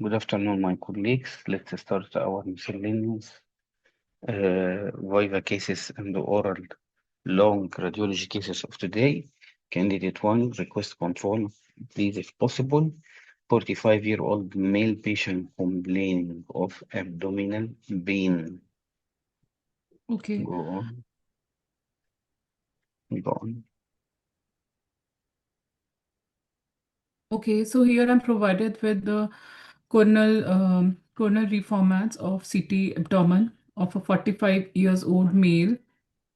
Good afternoon, my colleagues. Let's start our miscellaneous Viva cases and oral long radiology cases of today. Candidate 1, request control, please, if possible. 45-year-old male patient complaining of abdominal pain. Okay. Go on, go on. Okay, so here I'm provided with the coronal reformats of CT abdomen of a 45 years old male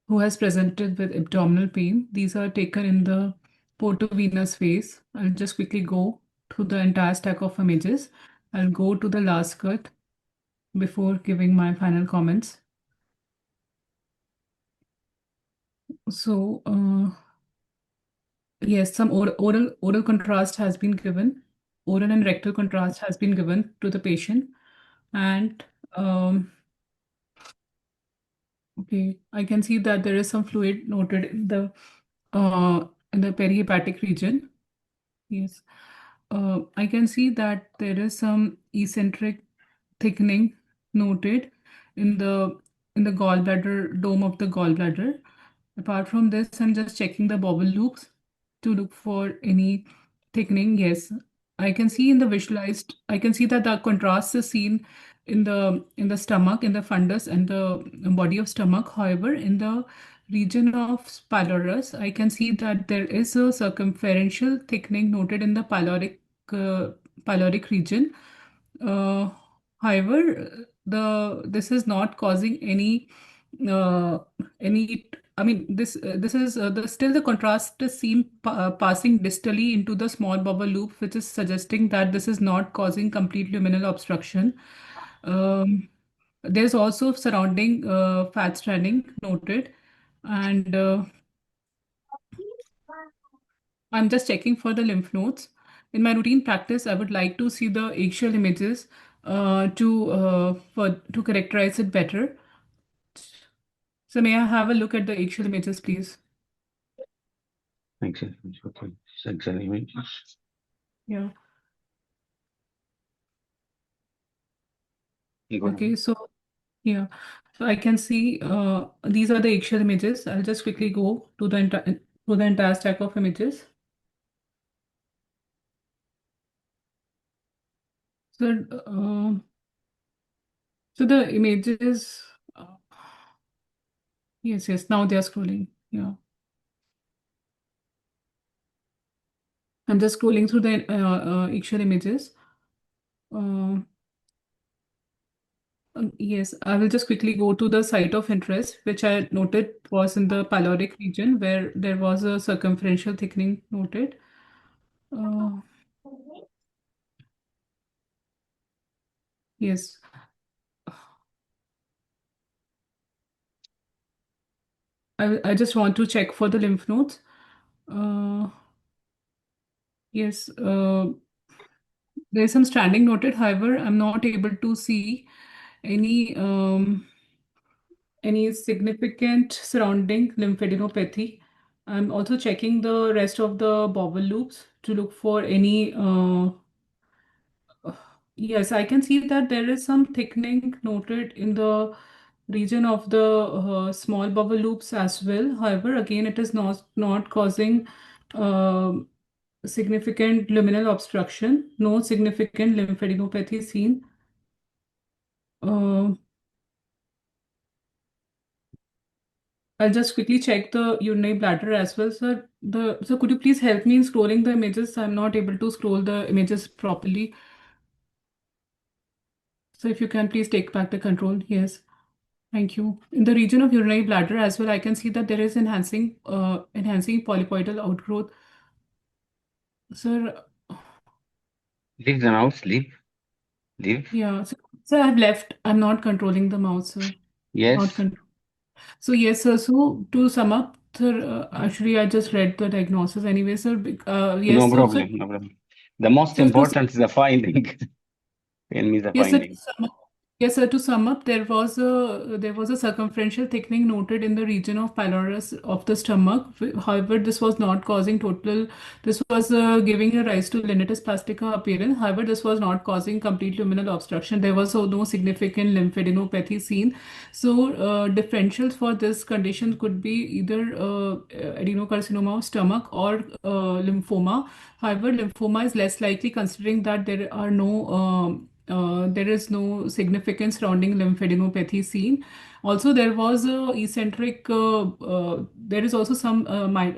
who has presented with abdominal pain. These are taken in the portovenous phase. I'll just quickly go through the entire stack of images. I'll go to the last cut before giving my final comments. So, yes, some oral contrast has been given. Oral and rectal contrast has been given to the patient, and okay, I can see that there is some fluid noted in the perihepatic region. Yes, I can see that there is some eccentric thickening noted in the gallbladder dome of the gallbladder. Apart from this, I'm just checking the bowel loops to look for any thickening. Yes, I can see in the visualized, I can see that the contrast is seen in the stomach, in the fundus and the body of stomach. However, in the region of pylorus, I can see that there is a circumferential thickening noted in the uh, pyloric region. Uh, However, the this is not causing uh, any. I mean, this is the still the contrast is seen passing distally into the small bubble loop, which is suggesting that this is not causing complete luminal obstruction. Um, there's also surrounding fat stranding noted, and I'm just checking for the lymph nodes. In my routine practice, I would like to see the eggshell images to characterize it better. So may I have a look at the eggshell images, please? Excellent. Okay. Excellent images. Yeah. Go Okay. ahead. So yeah. So I can see these are the eggshell images. I'll just quickly go to the entire stack of images. So so the images. Uh, yes, yes. Now they are scrolling. Yeah. I'm just scrolling through the eggshell images. Uh, yes, I will just quickly go to the site of interest, which I noted was in the pyloric region where there was a circumferential thickening noted. Uh, yes, I just want to check for the lymph nodes. Uh, yes, there's some standing noted. However, I'm not able to see any any significant surrounding lymphadenopathy. I'm also checking the rest of the bowel loops to look for any yes, I can see that there is some thickening noted in the region of the small bubble loops as well. However, again, it is not causing um significant luminal obstruction. No significant lymphadenopathy seen. Uh, I'll just quickly check the urinary bladder as well, sir. So could you please help me in scrolling the images? I'm not able to scroll the images properly. So if you can please take back the control. Yes. Thank you. In the region of urinary bladder as well, I can see that there is enhancing polypoidal outgrowth. Sir, Leave the mouse. Leave. yeah. So I've left. I'm not controlling the mouse, sir. Not Yes. control. So yes, sir. So to sum up, sir, actually I just read the diagnosis anyway, sir. No Yes, so sir. problem. No problem. The most So to important is the finding. Tell me the yes, sir. finding. Yes, sir. To sum up, there was a circumferential thickening noted in the region of pylorus of the stomach. However, this was not causing total. This was giving a rise to lenitus plastica appearance. However, this was not causing complete luminal obstruction. There was no significant lymphadenopathy seen. So, differentials for this condition could be either adenocarcinoma of stomach or lymphoma. However, lymphoma is less likely considering that there is no significant surrounding lymphadenopathy seen. Also, there was a eccentric. There is also some mild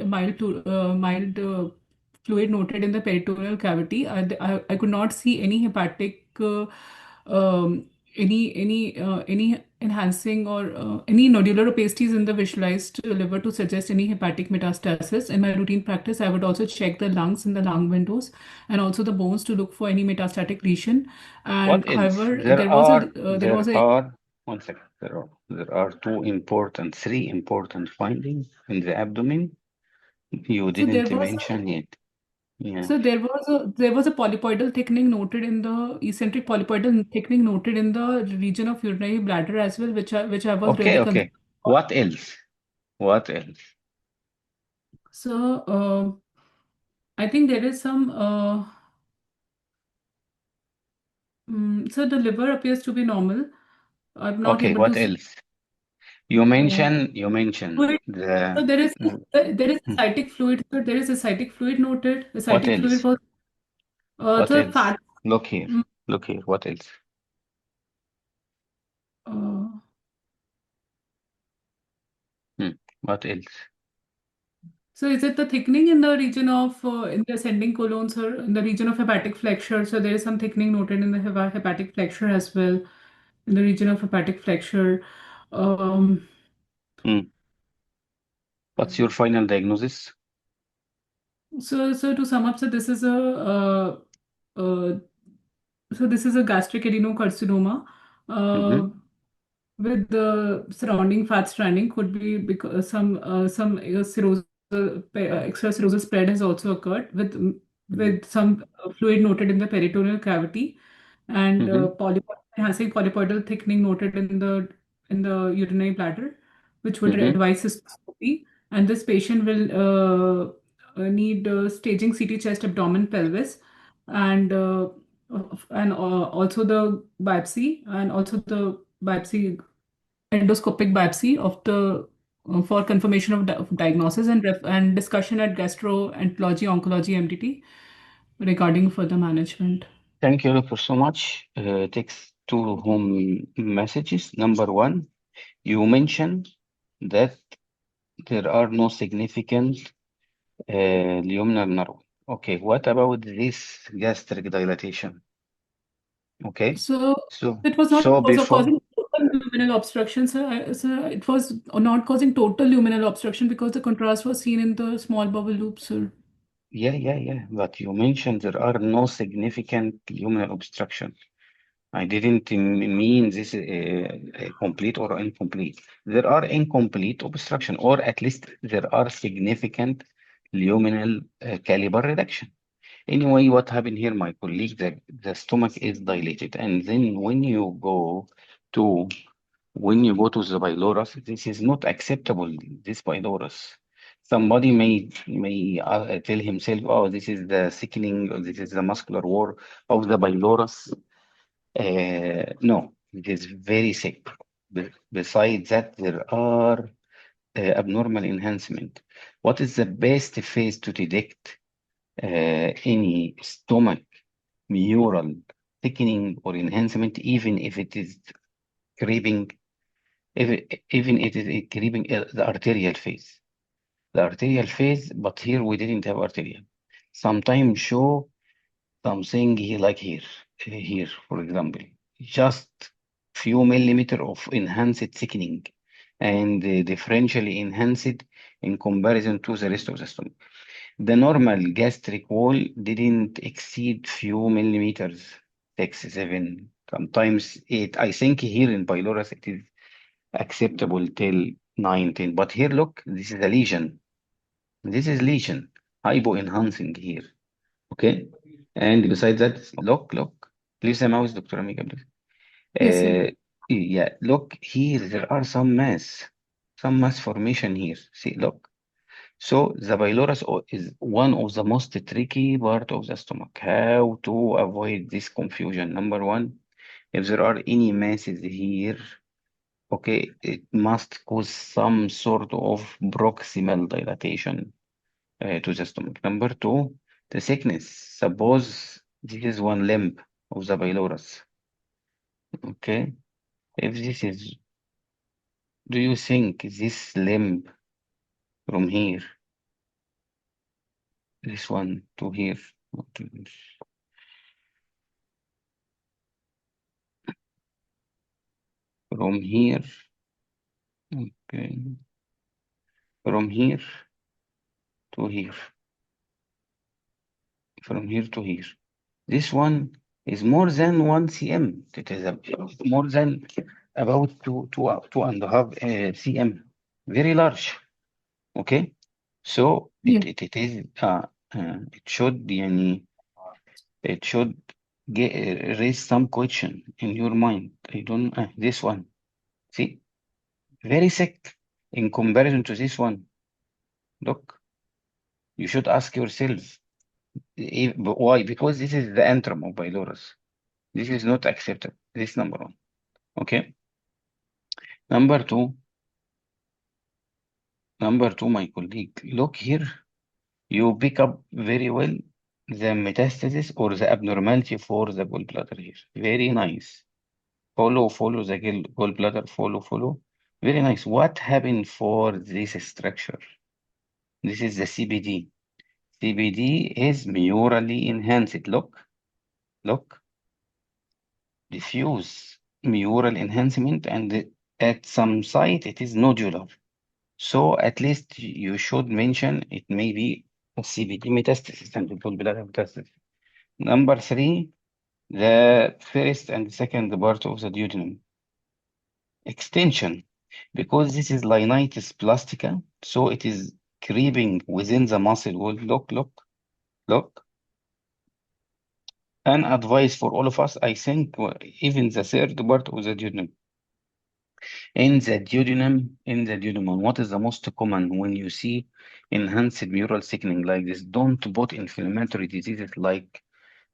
fluid noted in the peritoneal cavity. I could not see any hepatic, um, any enhancing or any nodular opacities in the visualized liver to suggest any hepatic metastasis. In my routine practice, I would also check the lungs and the lung windows and also the bones to look for any metastatic lesion. What And else? however, there was a One second, there are three important findings in the abdomen you so there didn't was a mention yet. Yeah. there was a polypoidal thickening noted in the eccentric polypoidal thickening noted in the region of urinary bladder as well, which I was Okay, really concerned. okay. What else? What else? So I think there is some. So the liver appears to be normal. I'm not Okay, able to what see. else? You Uh, mentioned you mentioned Fluid. the So there is hmm, ascitic fluid. So there is ascitic fluid noted. what Ascitic fluid else? was What the else? fat. Look here. mm, Look here. What else? Uh, Hmm. What else? so is it the thickening in the region of in the ascending colon, sir, in the region of hepatic flexure? So there is some thickening noted in the hepatic flexure as well, in the region of hepatic flexure. Um, Hmm. What's your final diagnosis? so to sum up, so uh, this is a gastric adenocarcinoma. Mm-hmm. Uh, with the surrounding fat stranding could be because some cirrhosis, extra cirrhosis spread has also occurred with some fluid noted in the peritoneal cavity and Mm-hmm. enhancing polypoidal thickening noted in the urinary bladder, which would Mm-hmm. advise cystoscopy. And this patient will need staging CT chest, abdomen, pelvis, and also the biopsy and also the biopsy endoscopic biopsy of the for confirmation of diagnosis and discussion at gastroenterology oncology MDT regarding further management. Thank you, doctor, so much. Takes two home messages. Number one, you mentioned that there are no significant luminal narrow. Okay, what about this gastric dilatation? Okay, So so it was not so before, causing total luminal obstruction, sir. So it was not causing total luminal obstruction because the contrast was seen in the small bubble loop, sir. yeah, but you mentioned there are no significant luminal obstruction. I didn't mean this complete or incomplete. There are incomplete obstruction, or at least there are significant luminal caliber reduction. Anyway, what happened here, my colleague, the stomach is dilated, and then to when you go to the pylorus, this is not acceptable. This pylorus, somebody may tell himself, "Oh, this is the thickening, or this is the muscular war of the pylorus." No, it is very sick. Besides that, there are abnormal enhancement. What is the best phase to detect any stomach mural thickening or enhancement, even if it is creeping, even it is creeping the arterial phase? The arterial phase, but here we didn't have arterial. Sometimes show something like here, for example, just few millimeter of enhanced thickening and differentially enhanced in comparison to the rest of the stomach. The normal gastric wall didn't exceed few millimeters, 6, 7, sometimes 8. I think here in pylorus it is acceptable till 19. But here, look, this is a lesion. This is lesion, hypo-enhancing here. Okay. And besides that, look, leave the mouse, Dr. Amiga, please. Yes, sir. Yeah, look here, there are some mass formation here. See, look. So the pylorus is one of the most tricky part of the stomach. How to avoid this confusion? Number one, if there are any masses here, okay, it must cause some sort of proximal dilatation to the stomach. Number two, the thickness. Suppose this is one limb of the pylorus. Okay, if this is, do you think this limb from here, this one to here, from here, okay, from here to here, from here to here. This one is more than 1 cm. It is more than about 2.5 cm. Very large. Okay. So Yes. it is it should يعني, it should raise some question in your mind. I don't this one. See, very thick in comparison to this one. Look, you should ask yourself why? Because this is the antrum of pylorus. This is not acceptable. This is number one. Okay. Number two, my colleague, look here. You pick up very well the metastasis or the abnormality for the gallbladder here. Very nice. Follow the gallbladder. Follow. Very nice. What happened for this structure? This is the CBD. CBD is murally enhanced. Look. Diffuse mural enhancement, and at some site it is nodular. So at least you should mention it may be a CBD metastasis and gallbladder metastasis. Number three, the first and second part of the duodenum extension, because this is linitis plastica, so it is creeping within the muscle wall. Look. An advice for all of us, I think, even the third part of the duodenum. In the duodenum, what is the most common when you see enhanced mural thickening like this? Don't put inflammatory diseases like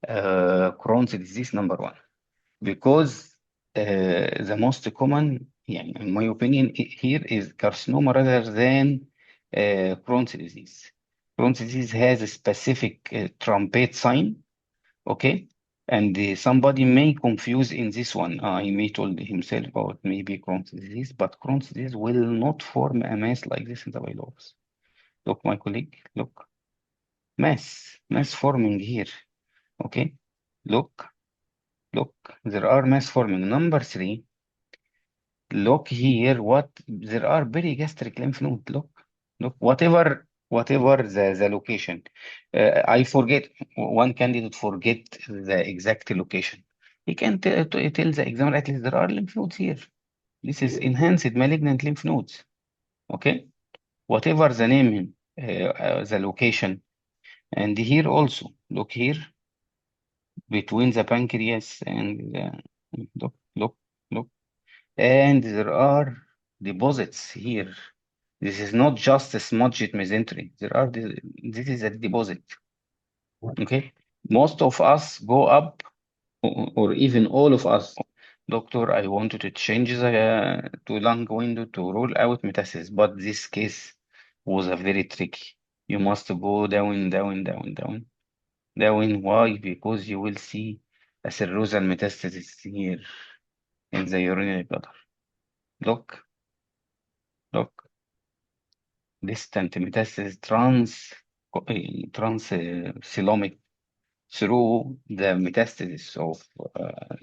Crohn's disease, number one, because the most common, yeah, in my opinion, here is carcinoma rather than Crohn's disease. Crohn's disease has a specific trumpet sign, okay? And somebody may confuse in this one. He may told himself, oh, it may be Crohn's disease, but Crohn's disease will not form a mass like this in the pylorus. Look, my colleague, look, mass forming here, okay? Look, there are mass forming. Number three, look here, there are perigastric lymph node. Look, whatever the location. I forget, one candidate forget the exact location. He can tell the examiner at least there are lymph nodes here. This is enhanced malignant lymph nodes. Okay, whatever the name, the location, and here also look here between the pancreas and look. And there are deposits here. This is not just a smudged mesentery. This is a deposit. Okay. Most of us go up, or even all of us, doctor, I wanted to change the to lung window to rule out metastasis, but this case was a very tricky. You must go down. Why? Because you will see a serosal metastasis here in the urinary bladder. Look, distant metastasis transcoelomic through the metastasis of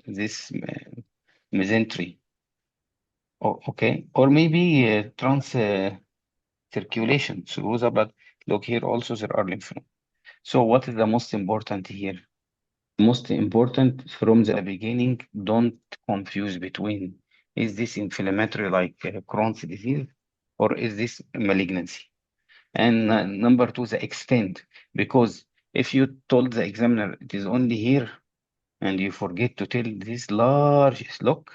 this mesentery. Okay, or maybe trans circulation through the blood. Look here, also there are lymph nodes. So what is the most important here? Most important from the beginning, don't confuse between is this inflammatory like Crohn's disease or is this malignancy? And number two, the extent, because if you told the examiner it is only here, and you forget to tell this large, look,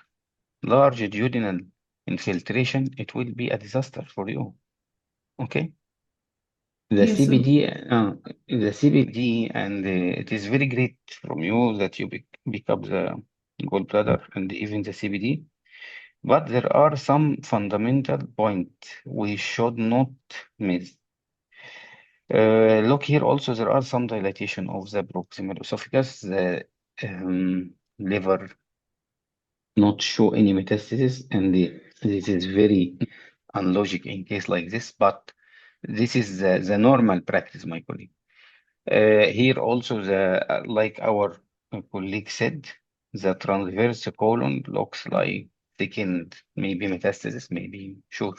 large duodenal infiltration, it will be a disaster for you. Okay? The Yes, sir. CBD, and it is very great from you that you pick up the gallbladder and even the CBD. But there are some fundamental points we should not miss. Look here also, there are some dilatation of the proximal esophagus, the liver not show any metastasis, and this is very unlogic in case like this, but this is the normal practice, my colleague. Here also, like our colleague said, the transverse colon looks like thickened, maybe metastasis, maybe sure.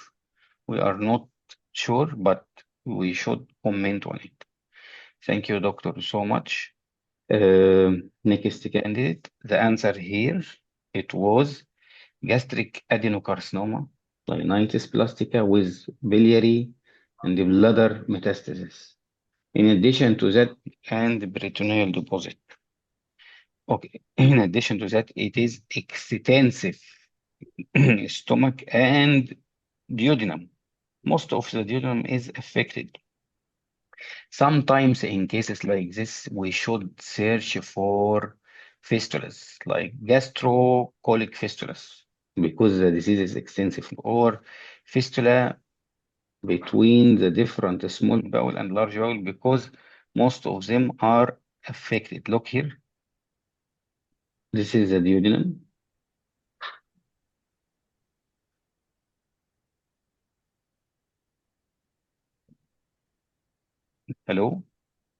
We are not sure, but we should comment on it. Thank you, doctor, so much. Next candidate, the answer here, it was gastric adenocarcinoma, rhinitis plastica with biliary and bladder metastasis. In addition to that, and peritoneal deposit. Okay. In addition to that, it is extensive stomach and duodenum. Most of the duodenum is affected. Sometimes in cases like this, we should search for fistulas, like gastrocolic fistulas, because the disease is extensive, or fistula between the different small bowel and large bowel, because most of them are affected. Look here, this is the duodenum. Hello?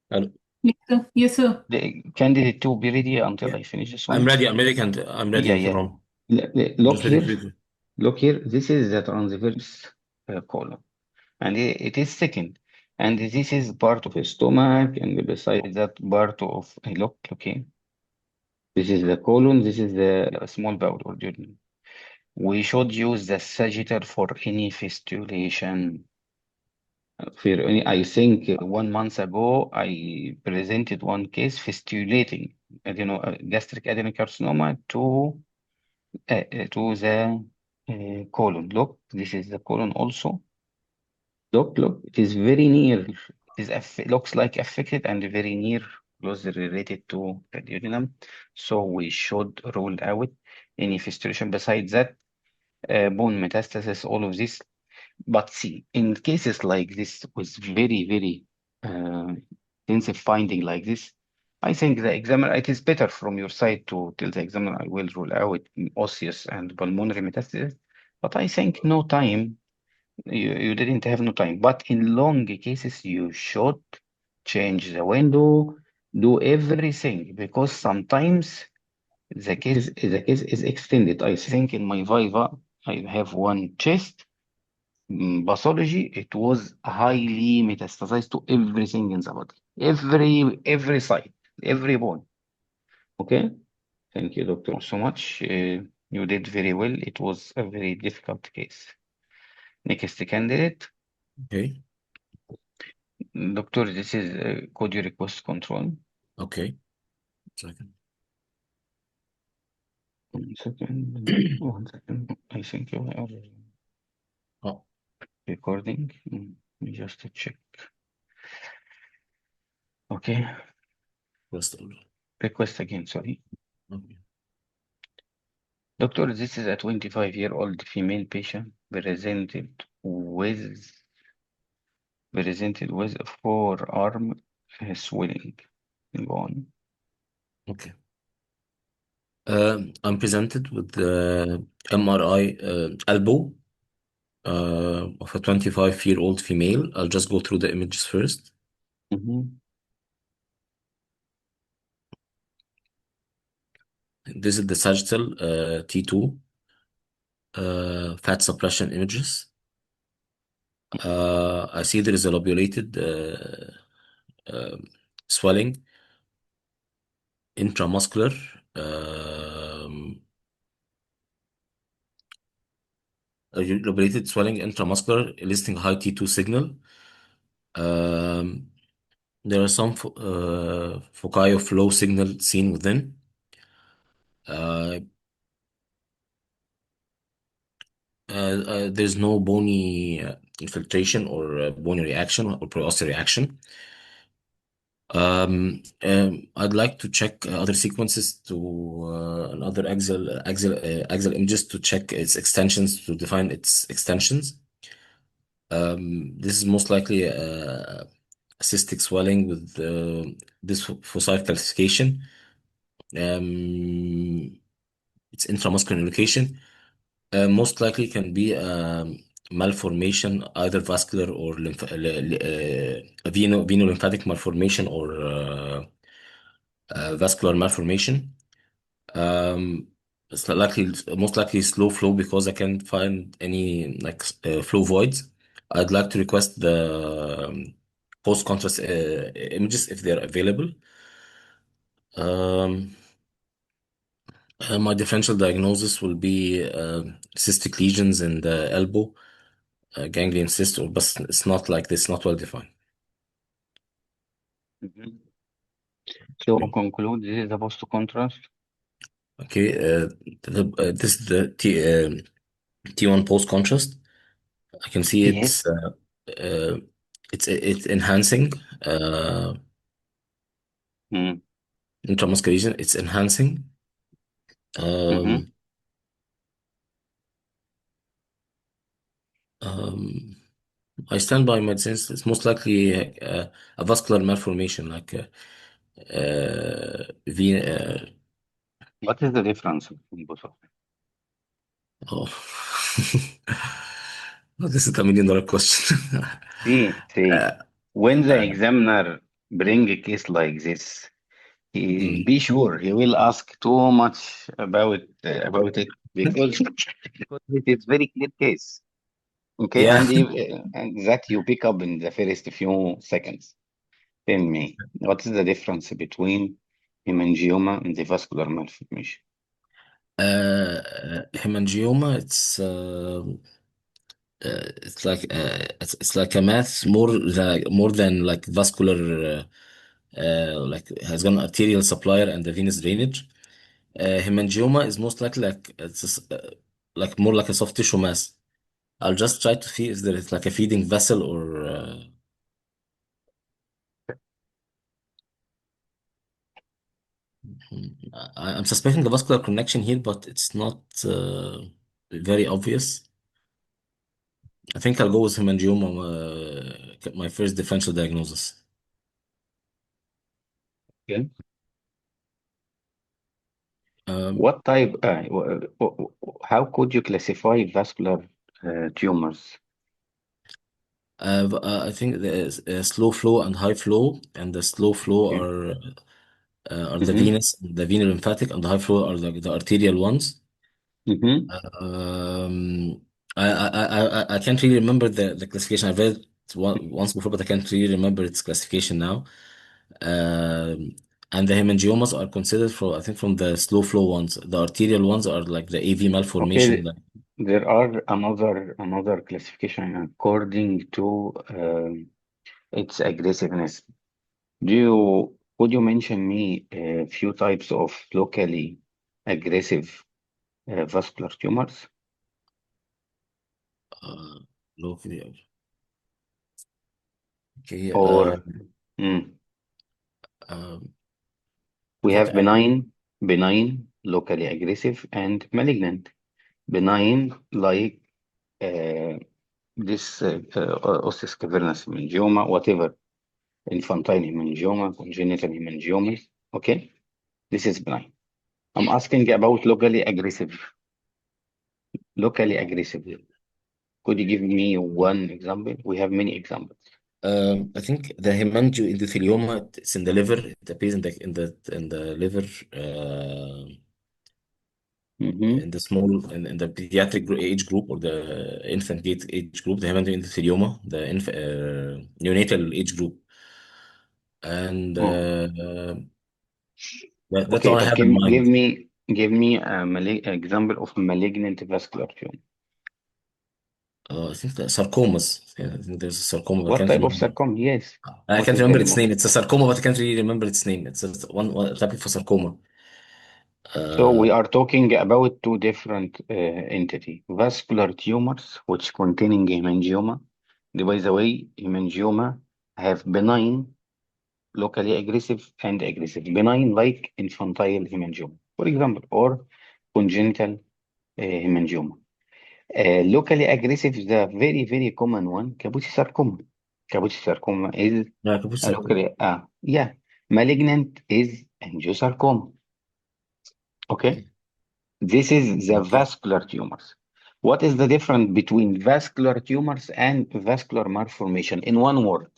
Hello. Yes, sir. Yes, sir. The candidate to be ready until Yeah, I finish this I'm one? ready. I'm ready. And I'm Yeah, ready, yeah. Ron. Look Just waiting here, for you. look here. This is the transverse column, and it is second. And this is part of the stomach, and beside that part of, look here. This is the colon, this is the small bowel or duodenum. We should use the sagittal for any fistulation. I think 1 month ago, I presented one case fistulating, gastric adenocarcinoma to the colon. Look, this is the colon also. Look, it is very near. It is looks like affected and very near, closely related to the duodenum. So we should rule out any fistulation. Besides that, bone metastasis, all of this. But see, in cases like this, with very, very uh, intensive finding like this, I think the examiner, it is better from your side to tell the examiner, I will rule out osseous and pulmonary metastasis. But I think no time, you didn't have no time. But in long cases, you should change the window, do everything, because sometimes the case is extended. I think in my Viva, I have one chest pathology. It was highly metastasized to everything in the body, every site, every bone. Okay, thank you, doctor, so much. You did very well. It was a very difficult case. Next candidate, Okay. doctor. This is code request control. Okay. Second. 1 second. 1 second. I think you are Oh, recording. Let me just check. Okay, first order. request again. Sorry. Okay. Doctor, this is a 25-year-old female patient with forearm swelling. Go on. Okay. I'm presented with the MRI elbow of a 25-year-old female. I'll just go through the images first. Mhm. This is the sagittal T2 fat suppression images. I see there is a lobulated swelling, intramuscular, lobulated swelling intramuscular, eliciting high T2 signal. Um, there are some foci of low signal seen within. there's no bony infiltration or bony reaction or perosteal reaction. I'd like to check other sequences to another axial images to check its extensions to define its extensions. This is most likely cystic swelling with this foci calcification. It's intramuscular location. Most likely can be malformation, either vascular or veno-lymphatic malformation or vascular malformation. It's likely, most likely slow flow because I can't find any like flow voids. I'd like to request the post-contrast images if they're available. Um, my differential diagnosis will be cystic lesions in the elbow, ganglion cyst, or but it's not like this, not well defined. Mhm. So conclude, this is the post contrast. Okay, this is the T1 post contrast. I can see Yes. it's enhancing Mm. intramuscular region. It's enhancing. Mm-hmm. Um, um, I stand by my sense. It's most likely a vascular malformation, like V. What is the difference between both of them? Oh, this is $1 million question. See, uh, when the uh, examiner bring a case like this, he mm, be sure he will ask too much about it because it is very clear case. Okay, yeah. and that you pick up in the first few seconds. Tell me, what is the difference between hemangioma and the vascular malformation? Hemangioma, it's like a mass more than like vascular like has got an arterial supplier and the venous drainage. Hemangioma is most likely like like more like a soft tissue mass. I'll just try to see if there is like a feeding vessel or I'm suspecting the vascular connection here, but it's not very obvious. I think I'll go with hemangioma, my first differential diagnosis. Okay. Um, What type, how could you classify vascular tumors? I think there's slow flow and high flow, and the slow flow Okay. are the Mm-hmm. venous, the veno-lymphatic, and the high flow are the arterial ones. Mm-hmm. Um, I can't really remember the classification. I've read it once before, but I can't really remember its classification now. Um, and the hemangiomas are considered from, I think, from the slow flow ones. The arterial ones are like the AV malformation. Okay, there are another classification according to its aggressiveness. Could you mention me a few types of locally aggressive vascular tumors? Uh, locally. Okay. Or mm, Um, I we think have benign, locally aggressive, and malignant. Benign, like uh, this osseous cavernous hemangioma, whatever, infantile hemangioma, congenital hemangioma. Okay, this is benign. I'm asking about locally aggressive. Locally aggressive. Could you give me one example? We have many examples. I think the hemangioendothelioma, it's in the liver. It appears in the liver, Mm-hmm. in the pediatric age group or the infant age group, the hemangioendothelioma, the neonatal age group, and Oh, that's okay, all I but have in mind. give me a example of malignant vascular tumor. I think the sarcomas. Yeah, I think there's a sarcoma, but I What can't type of remember. sarcoma? Yes. I What can't is the remember its name of name. it? It's a sarcoma, but I can't really remember its name. It's just one type of sarcoma. So we Uh, are talking about two different entity. Vascular tumors, which containing hemangioma. By the way, hemangioma have benign, locally aggressive, and aggressive. Benign like infantile hemangioma, for example, or congenital hemangioma. Locally aggressive is a very, very common one, Kaposi sarcoma. Kaposi sarcoma is yeah, Kapoor a sarcoma. locally, yeah. Malignant is angiosarcoma. Okay. This is the Okay. vascular tumors. What is the difference between vascular tumors and vascular malformation? In one word.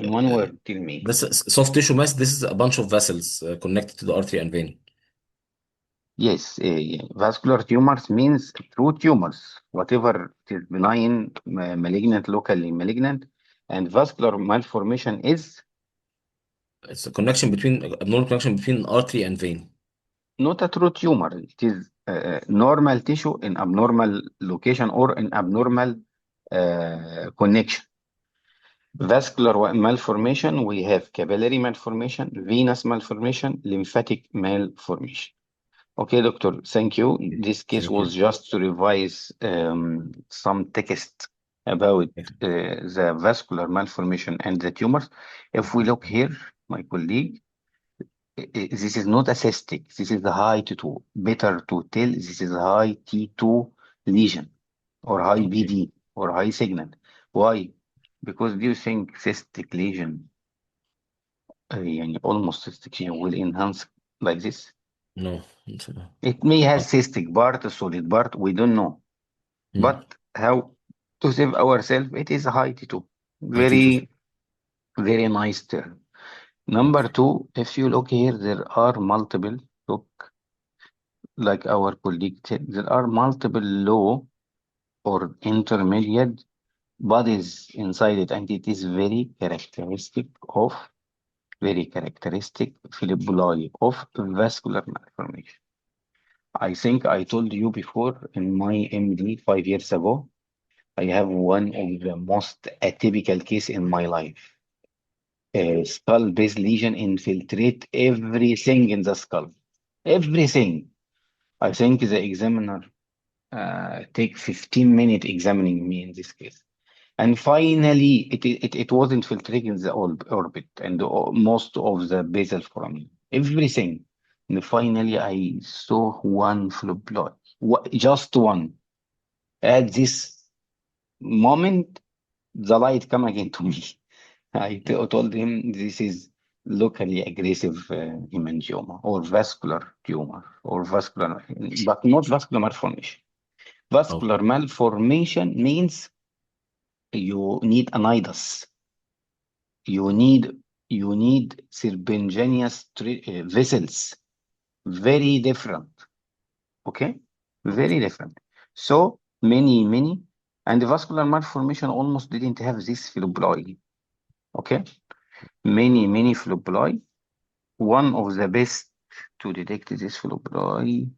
In one Uh, word, tell me. this is soft tissue mass. This is a bunch of vessels connected to the artery and vein. Yes, vascular tumors means true tumors, whatever it is benign, malignant, locally malignant, and vascular malformation is It's a connection between abnormal connection between artery and vein. not a true tumor. It is normal tissue in abnormal location or in abnormal connection. Vascular malformation, we have capillary malformation, venous malformation, lymphatic malformation. Okay, doctor, thank you. This case Thank you. was just to revise some text about the vascular malformation and the tumors. If we look here, my colleague, this is not a cystic. This is the high T2. Better to tell this is high T2 lesion or high Okay. BD or high signal. Why? Because do you think cystic lesion, يعني almost cystic lesion will enhance like this? No. It may have Uh, cystic part, a solid part, we don't know. mm. But how to save ourselves, it is a high T2. I T two. Very, very nice term. Number Okay. two, if you look here, there are multiple, look, like our colleague said, there are multiple low or intermediate bodies inside it, and it is very characteristic fibulae of vascular malformation. I think I told you before in my MD 5 years ago, I have one of the most atypical case in my life. A skull-based lesion infiltrate everything in the skull. Everything. I think the examiner take 15 minutes examining me in this case. And finally, it was infiltrating the orbit and most of the basal foramen. Everything. And finally, I saw one fibroid. Just one. At this moment, the light come again to me. told him this is locally aggressive hemangioma or vascular tumor or vascular, but not vascular malformation. Okay. Vascular malformation means you need a nidus. You need serpiginous vessels. Very different. Okay, very Okay. different. So many, and the vascular malformation almost didn't have this fibroid. Okay, many fibroid. One of the best to detect this fibroid,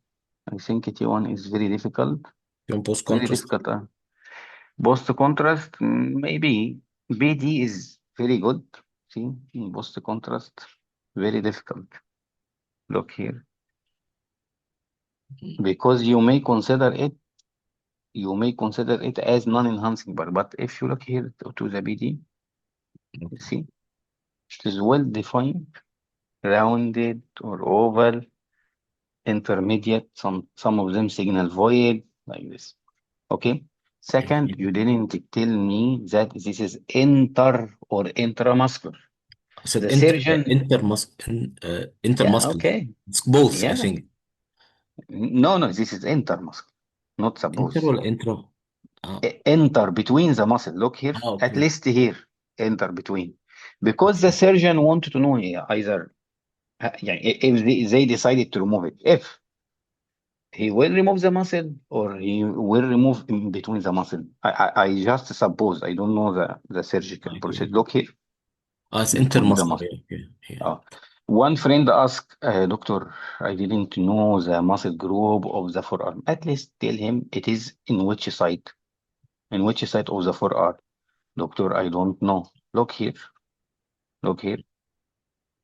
I think T1 is very difficult. You want post Very contrast? difficult. Post contrast, maybe BD is very good. See, in post contrast, very difficult. Look here, because you may consider it as non-enhancing bar. But if you look here to the BD, you Okay. see, it is well defined, rounded or oval, intermediate. Some of them signal void like this. Okay. Second, Okay. you didn't tell me that this is inter or intramuscular. I said The surgeon, yeah, intermuscular. okay. It's both, I Yeah. think. No, this is intermuscular, not Inter suppose. or intra? Ah, Enter between the muscle. Look here, at okay. least here, enter between. Because the surgeon wanted to know either yeah, if they decided to remove it, if he will remove the muscle or he will remove in between the muscle. I just suppose, I don't know the surgical procedure. Okay. Look here, It's between the intermuscular. muscle. Yeah. Okay. Yeah. Uh, one friend asked, Doctor, I didn't know the muscle group of the forearm. At least tell him it is in which side. In which side of the forearm? Doctor, I don't know. Look here. Look here.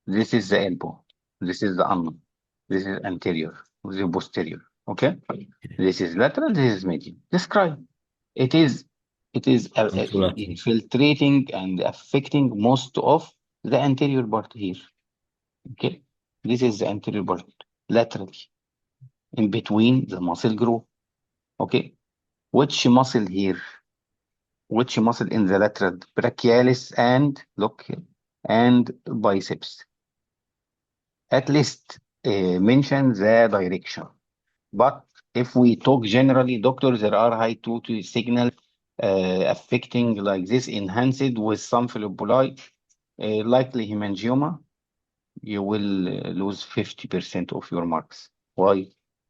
This is the elbow. This is the arm. This is anterior. This is posterior. Okay. This is lateral. This is medial. Describe. It is infiltrating and affecting most of the anterior part here. Okay. This is the anterior part laterally, in between the muscle group. Okay. Which muscle here? Which muscle in the lateral? Brachialis and look here, and biceps. At least mention the direction. But if we talk generally, doctors, there are high to signal affecting like this, enhanced with some philobuli, likely hemangioma, you will lose 50% of your marks. Why?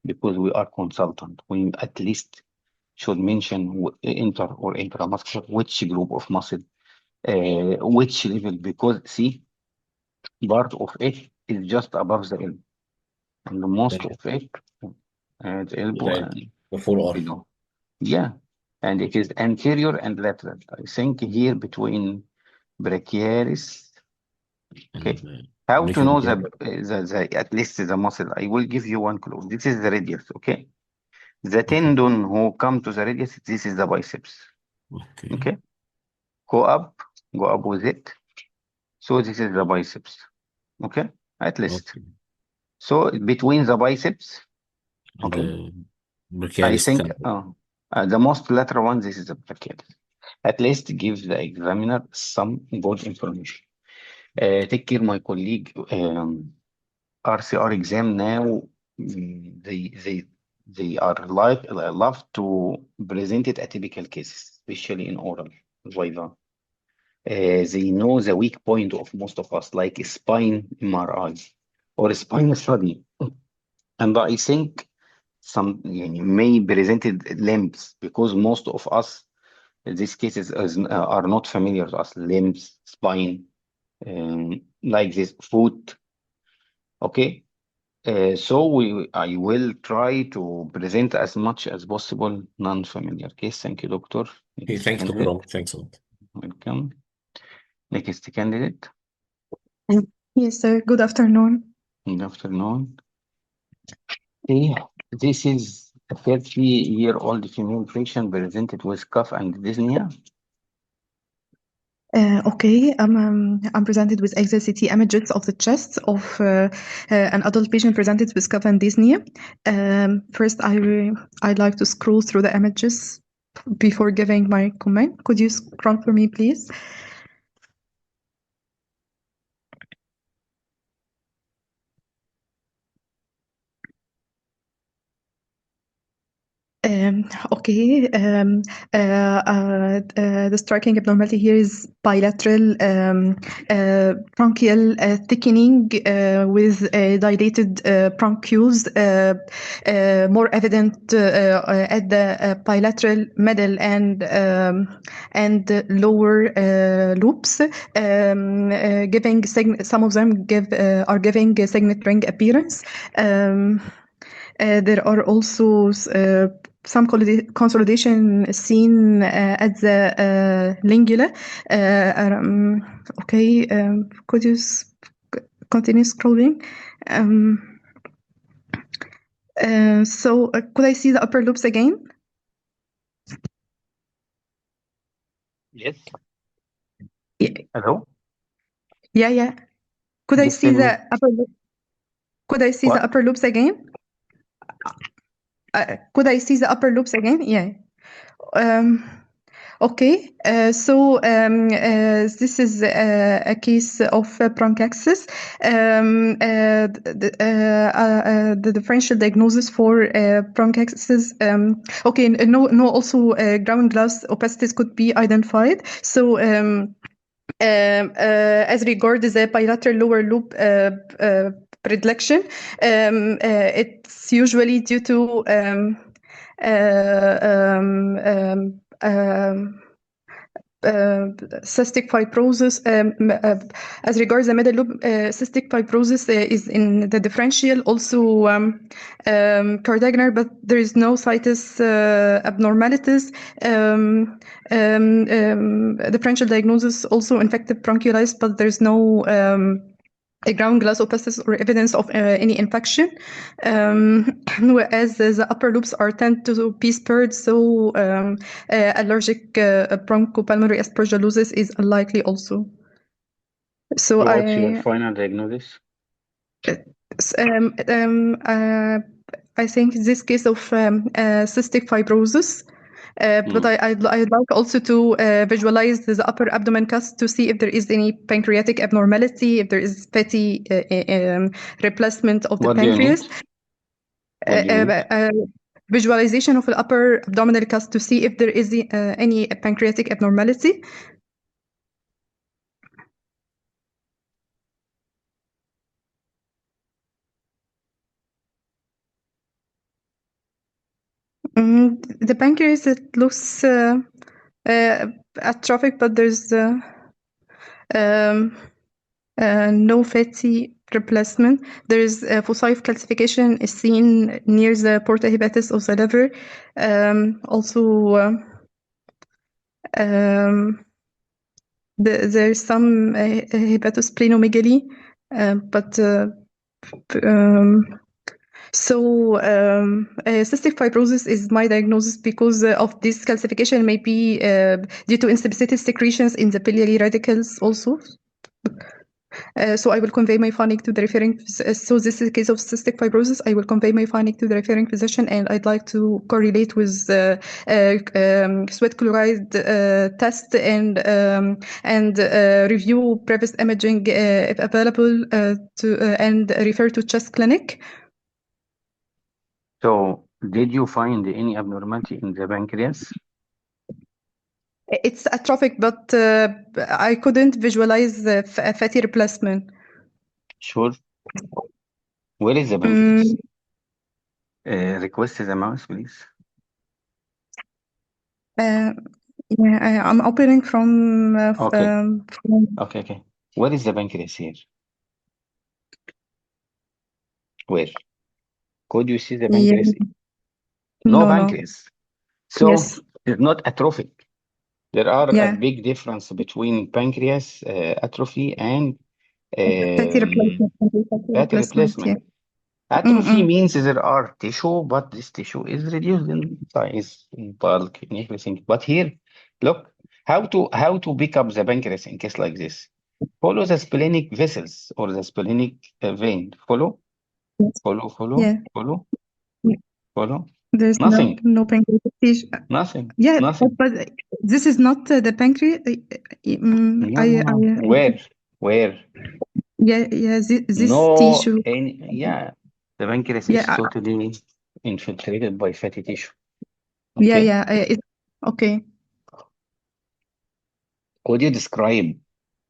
Because we are consultant. We at least should mention inter or intramuscular, which group of muscle, which level, because see, part of it is just above the elbow, and most of it at the elbow Right. and The forearm. below. Yeah, and it is anterior and lateral. I think here between brachialis. Okay. And, How to know brachial. the at least the muscle? I will give you one clue. This is the radius. Okay. The Okay. tendon who come to the radius, this is the biceps. Okay. Okay. Go up with it. So this is the biceps. Okay. At least. Okay. So between the biceps, And okay, the I brachialis think temple. the most lateral one, this is the brachialis. At least give the examiner some good information. Take care, my colleague. RCR exam now, they are love to present it atypical cases, especially in oral Viva. They know the weak point of most of us, like spine MRI or spine study. And I think some may presented limbs, because most of us, these cases are not familiar to us. Limbs, spine, like this, foot. Okay. So I will try to present as much as possible non-familiar case. Thank you, doctor. Okay, Next thanks, Dr. candidate. Omar. Thanks a lot. Welcome. Next candidate. Yes, sir. Good afternoon. Good afternoon. Okay. This is a 30-year-old female patient presented with cough and dyspnea. Okay, I'm presented with XLCT images of the chest of an adult patient presented with cough and dyspnea. First, I'd like to scroll through the images before giving my comment. Could you scroll for me, please? Okay, the striking abnormality here is bilateral bronchial thickening with dilated bronchioles, more evident at the bilateral middle and lower loops, giving some of them are giving a signet ring appearance. There are also some consolidation seen at the lingula. Okay, could you continue scrolling? So could I see the upper loops again? Yes. Yeah. Hello. Yeah. Could I see the upper loop? Could I see the upper loops again? Could I see the upper loops again? Yeah. Okay, so this is a case of bronchiectasis. The differential diagnosis for bronchiectasis. Okay, no, also ground glass opacities could be identified. So. As regards the bilateral lower loop predilection, it's usually due to cystic fibrosis. As regards the middle loop, cystic fibrosis is in the differential, also cardiac, but there is no situs abnormalities. Differential diagnosis also infective bronchiolitis, but there's no a ground glass opacities or evidence of any infection, whereas the upper loops are tend to be spurred, so allergic bronchopulmonary aspergillosis is unlikely also. So What's your final diagnosis? I think this case of cystic fibrosis, but I'd like also to visualize the upper abdomen cast to see if there is any pancreatic abnormality, if there is fatty replacement of the What do you pancreas. need? What do you need? Visualization of the upper abdominal cast to see if there is any pancreatic abnormality. The pancreas, it looks atrophic, but there's no fatty replacement. There is foci of calcification is seen near the porta hepatis of the liver. Also, there's some hepatosplenomegaly, but cystic fibrosis is my diagnosis because of this calcification may be due to insipid secretions in the biliary radicals also. So I will convey my finding to the referring. So this is a case of cystic fibrosis. I will convey my finding to the referring physician, and I'd like to correlate with sweat chloride test and review previous imaging if available and refer to chest clinic. So, did you find any abnormality in the pancreas? It's atrophic, but I couldn't visualize the fatty replacement. Sure. Where is the pancreas? Request the mouse, please. Yeah, I'm opening from. Okay. Okay. Where is the pancreas here? Where? Could you see the pancreas? No No. pancreas. So, Yes. it's not atrophic. There are a Yeah. big difference between pancreas atrophy and Fatty replacement. fatty replacement. Atrophy Mm-mm. means there are tissue, but this tissue is reduced in size, in bulk, in everything. But here, look, how to pick up the pancreas in case like this. Follow the splenic vessels or the splenic vein. Follow, Yes. follow, Yeah. follow, Yeah. follow. There's Nothing, no pancreas tissue. nothing, Yeah, nothing. but this is not the pancreas. No. Where? Yeah, this No, tissue. yeah, the pancreas Yeah, is totally infiltrated by fatty tissue. yeah, Okay. yeah. Okay. Could you describe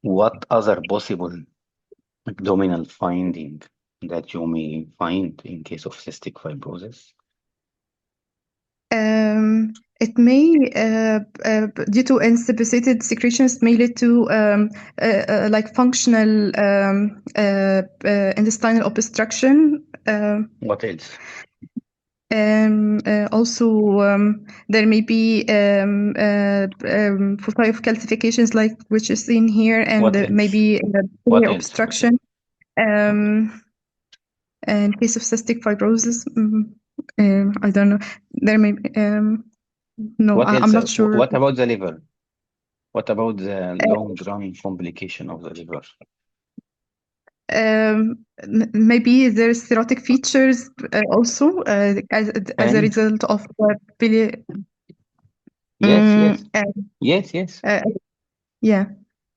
what other possible abdominal finding that you may find in case of cystic fibrosis? It may, due to insipid secretions, may lead to like functional intestinal obstruction. What else? Also, there may be foci of calcifications, like which is seen here, What and else? maybe What biliary else? obstruction. In case of cystic fibrosis, I don't know. There may be, no, What else? I'm not sure. What about the liver? What about the long-run complication of the liver? Maybe there's cirrhotic features also as a And result of biliary. yes. Yeah.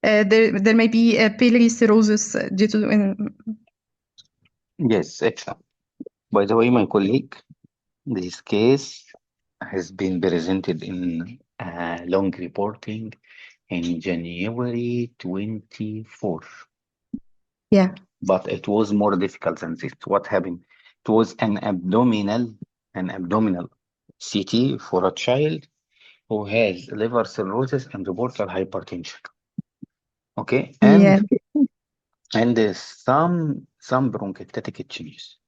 There may be biliary cirrhosis due to. Yes, excellent. By the way, my colleague, this case has been presented in long reporting in January 24. Yeah. But it was more difficult than this. What happened? It was an abdominal CT for a child who has liver cirrhosis and portal hypertension. Okay, Yeah. and there's some bronchiectatic changes.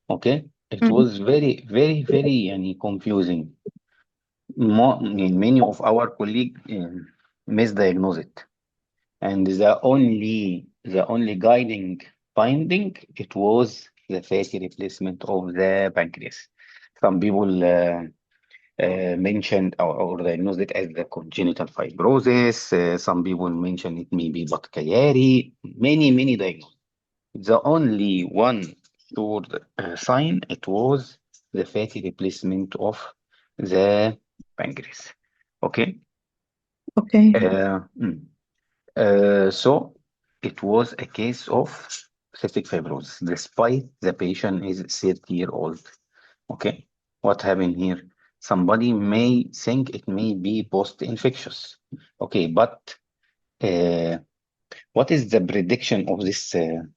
Okay, it Mhm. was very confusing. Many of our colleagues misdiagnosed it, and the only guiding finding, it was the fatty replacement of the pancreas. Some people mentioned or diagnosed it as the congenital fibrosis. Some people mentioned it may be Budd-Chiari. Many diagnoses. The only one sure sign, it was the fatty replacement of the pancreas. Okay. Okay. So it was a case of cystic fibrosis, despite the patient is 30-year-old. Okay. What happened here? Somebody may think it may be post-infectious. Okay, but what is the prediction of this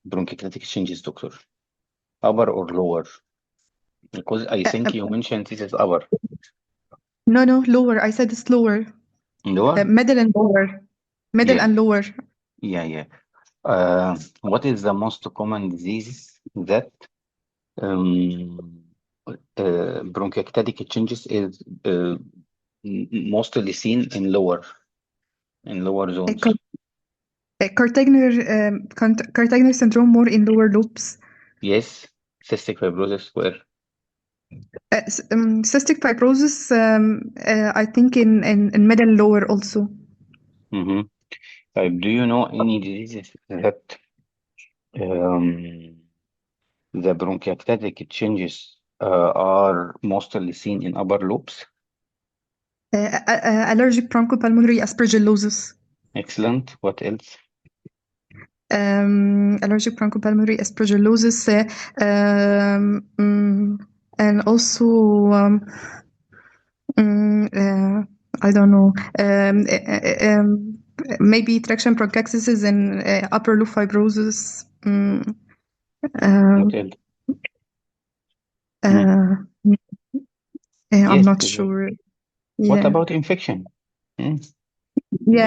bronchiectatic changes, doctor? Upper or lower? Because I think you mentioned this is upper. No, lower. I said it's lower. Lower? Middle and lower. Middle Yeah, and lower. yeah. What is the most common disease that bronchiectatic changes is mostly seen in lower zones? Cartagena syndrome more in lower lobes. Yes, cystic fibrosis where? Cystic fibrosis, I think in middle and lower also. Mm-hmm. Do you know any diseases that um, the bronchiectatic changes are mostly seen in upper lobes? Allergic bronchopulmonary aspergillosis. Excellent. What else? Allergic bronchopulmonary aspergillosis, and also I don't know. Maybe traction bronchiectasis and upper lobe fibrosis. What else? I'm Yes. not sure. What Yeah. about infection? Yeah,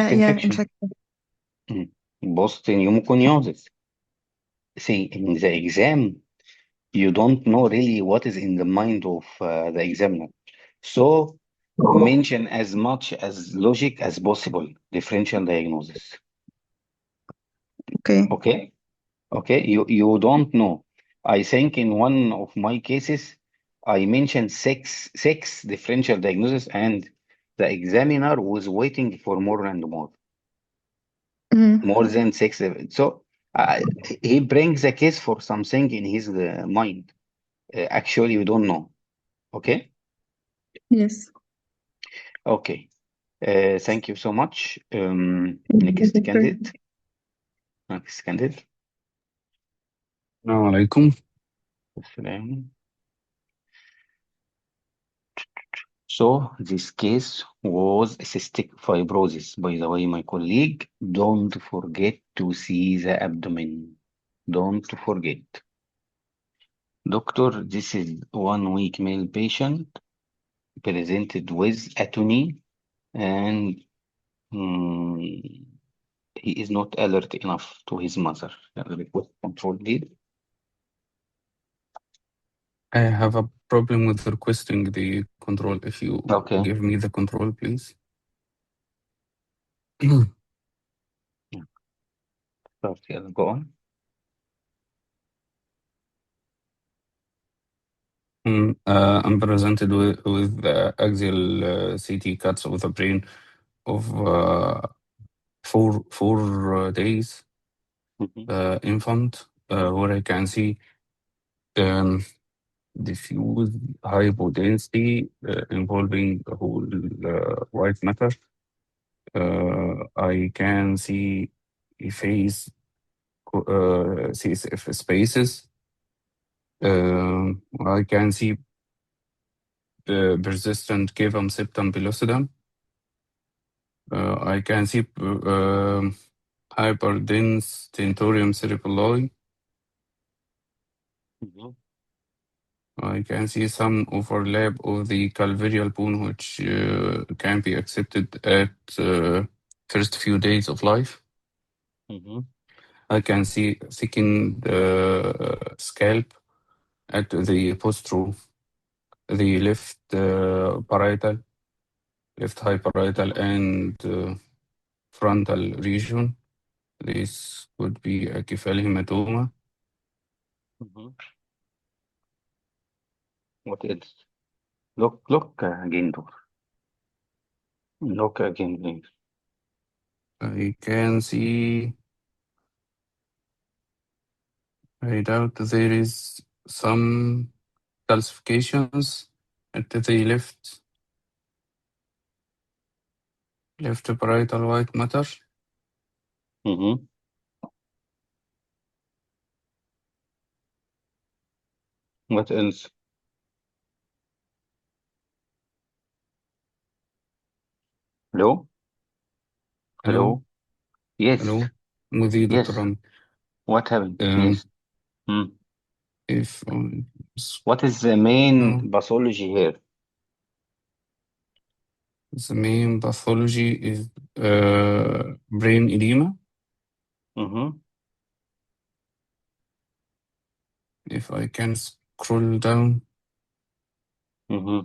Post-infection. infection. Post-pneumoconiosis. See, in the exam, you don't know really what is in the mind of the examiner. So mention as much as logic as possible differential diagnosis. Okay. Okay. You don't know. I think in one of my cases, I mentioned six differential diagnosis, and the examiner was waiting for more and more. More than six. So he brings a case for something in his mind. Actually, we don't know. Okay. Yes. Okay. Thank you so much. Next candidate. السلام عليكم. So this case was cystic fibrosis. By the way, my colleague, don't forget to see the abdomen. Don't forget. Doctor, this is 1 week male patient presented with atony and he is not alert enough to his mother. Request control lead. I have a problem with requesting the control. If you Okay. give me the control, please. Start here. Go on. I'm presented with axial CT cuts of the brain of 4 days infant, where I can see diffuse hypodensity involving the whole white matter. I can see phase CSF spaces. I can see persistent cavum septum pellucidum. I can see hyperdense tentorium cerebelli. I can see some overlap of the calvarial bone, which can be accepted at first few days of life. I can see thickened scalp at the postro, the left parietal, left hyparietal, and frontal region. This could be a cephalic hematoma. Mhm. What else? Look again, Dor. Look again, please. I can see. I doubt there is some calcifications at the left parietal white matter. Mm-hmm. What else? Hello? Hello, Yes. hello. مذيع Yes. Dr. Rami. What happened? Um, Yes. Hmm. if What is the main no, pathology here? the main pathology is brain edema. Mm-hmm. If I can scroll down, Mm-hmm.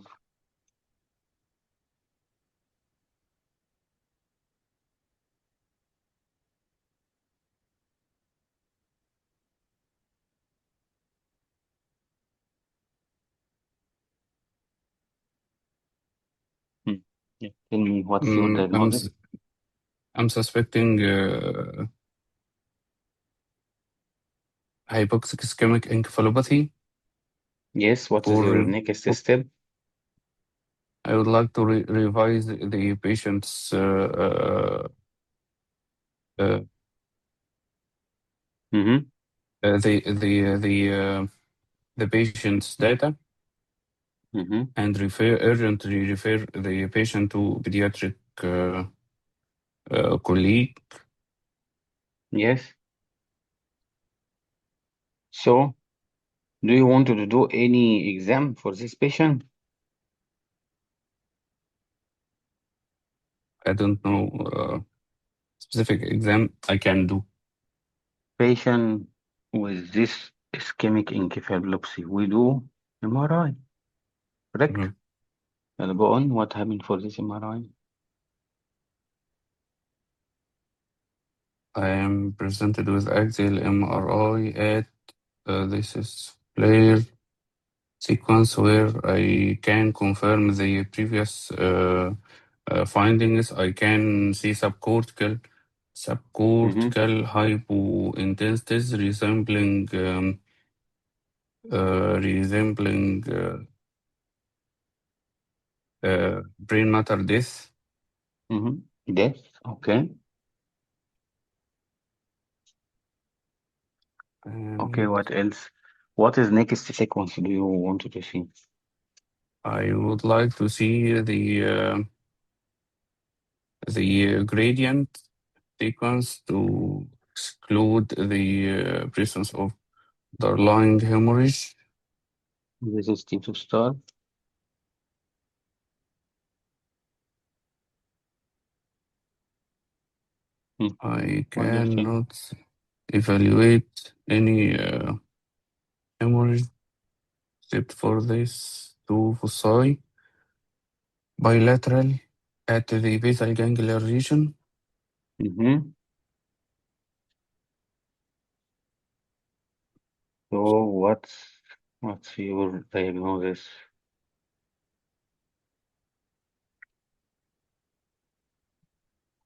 Hmm. Yeah. Tell me, what's your diagnosis? I'm suspecting hypoxic ischemic encephalopathy. Yes. What is your next step? I would like to revise the patient's Mm-hmm. the patient's data Mm-hmm. and urgently refer the patient to pediatric colleague. Yes. So, do you want to do any exam for this patient? I don't know specific exam I can do. Patient with this ischemic encephalopathy, we do MRI, correct? Mhm. And go on, what happened for this MRI? I am presented with axial MRI at this is player sequence where I can confirm the previous findings. I can see subcortical hypointensities resembling brain matter death. Mm-hmm. Yes, okay. Okay, And what else? What is next sequence do you want to see? I would like to see the gradient sequence to exclude the presence of underlying hemorrhage. This is T2 star. I What do you think? cannot evaluate any hemorrhage except for these two foci bilateral at the basal ganglia region. Mm-hmm. So what's your diagnosis?